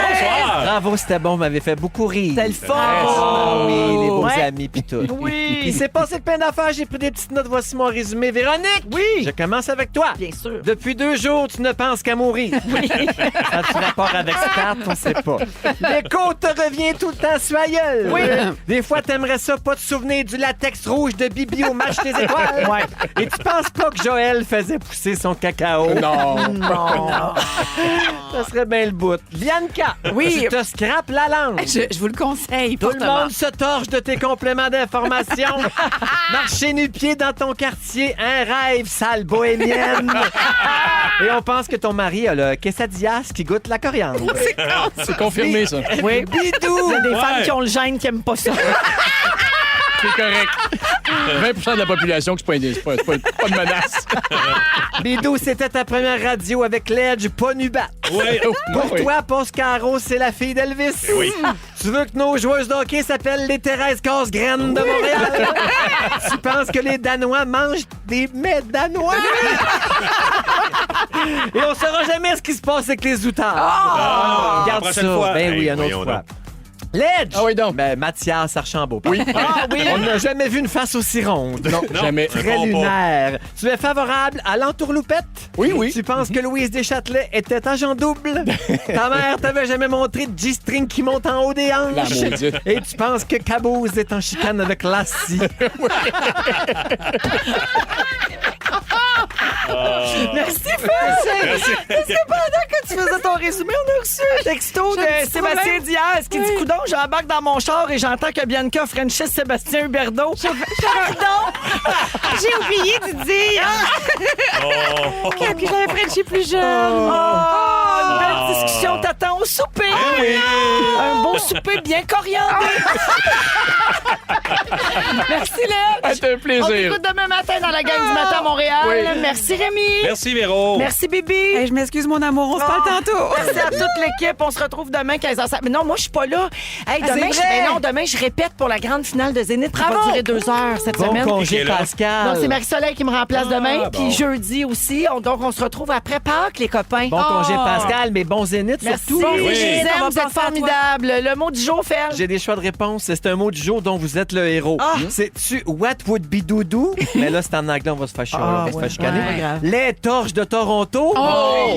Bonsoir. Bravo, c'était bon, vous m'avez fait beaucoup rire. C'était le fun! Ah oui, les beaux Ouais, amis pis tout. Oui. Il s'est passé plein d'affaires, j'ai pris des petites notes, voici mon résumé. Véronique! Oui. Je commence avec toi. Bien sûr. Depuis 2 jours, tu ne penses qu'à mourir. Oui. Ça a-tu rapport avec Stat? On sait pas. L'écho te revient tout le temps sur la gueule. Oui. Des fois, t'aimerais ça pas te souvenir du latex rouge de Bibi au match des étoiles. Ouais. Et tu penses pas que Joël faisait pousser son cacao? Non. Non. Ça serait bien le bout. Bianca, Oui. tu te scrapes la langue. Je vous le conseille. Tout le fortement. monde se torche de tes compléments d'information. Marcher nu-pied dans ton quartier, un rêve, sale bohémienne. Et on pense que ton mari a le quesadillas qui goûte la coriandre. C'est confirmé, ça. Oui. Bidou! Il y a des Ouais. femmes qui ont le gène qui n'aiment pas ça. C'est correct. 20 de la population qui c'est pas de menace. Bidou, c'était ta première radio avec l'Edge, pas Nubat. Oui. Pour Oui. toi, Pascaro, c'est la fille d'Elvis. Oui. Tu veux que nos joueuses de hockey s'appellent les Thérèse Casse-Graines de Montréal? Tu penses que les Danois mangent des mets danois? Et on saura jamais ce qui se passe avec les outards. La prochaine ça. fois. Ben oui, Hey, une autre voyons fois. donc. L'Edge! Ah oui, donc. Ben, Mathias Archambault. Oui. Ah oui. On n'a jamais vu une face aussi ronde. Non, jamais. un Très bon pas. lunaire. Tu es favorable à l'entourloupette? Oui, oui. Tu penses que Louise Deschâtelet était agent double? Ta mère t'avait jamais montré de G-string qui monte en haut des La hanches? maudite. Et tu penses que Caboose est en chicane avec Lassie? Merci, Félix. Est-ce que pendant que tu faisais ton résumé, on a reçu un texto de Sébastien Diaz qui dit « Coudon, j'embarque dans mon char et j'entends que Bianca Frenchis Sébastien Huberdeau. » Pardon? J'ai oublié de dire. Que j'avais Frenchie plus jeune. Oh, une belle discussion t'attend au souper. Un beau souper bien coriandré. Merci, Léa. C'était un On plaisir. t'écoute demain matin dans la gang du matin à Montréal. Oui. Merci, Rémi. Merci, Véro. Merci, Bibi. Hey, je m'excuse, mon amour. On se parle tantôt. Merci à toute l'équipe. On se retrouve demain 15h. Mais non, moi, je suis pas là. Hey, Ah, demain, c'est vrai? mais non, demain, je répète pour la grande finale de Zénith qui va durer 2 heures cette Bon semaine. congé, Qui est là? Pascal. Non, c'est Marie-Soleil qui me remplace demain. bon. Puis jeudi aussi. Donc, on se retrouve après Pâques, les copains. Bon congé, Pascal, mais bon zénith Merci. surtout. Je Oui. vous aime, On va vous êtes penser à toi. formidables. Le mot du jour, Fel. J'ai des choix de réponse. C'est un mot du jour dont vous êtes le héros. C'est-tu what would be doudou? Mais là, c'est en anglais, on va se faire chicaner. Ouais, grave. Les torches de Toronto?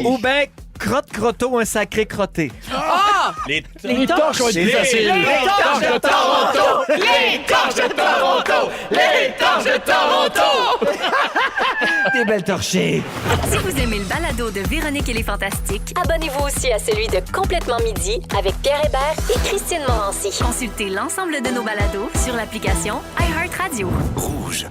Ou bien crotte-crotto, un sacré crotté? Les torches vont être plus faciles. Les torches de Toronto! Les torches de Toronto! Les torches de Toronto! Des belles torchées. Si vous aimez le balado de Véronique et les Fantastiques, abonnez-vous aussi à celui de Complètement Midi avec Pierre Hébert et Christine Morancy. Consultez l'ensemble de nos balados sur l'application iHeartRadio. Rouge.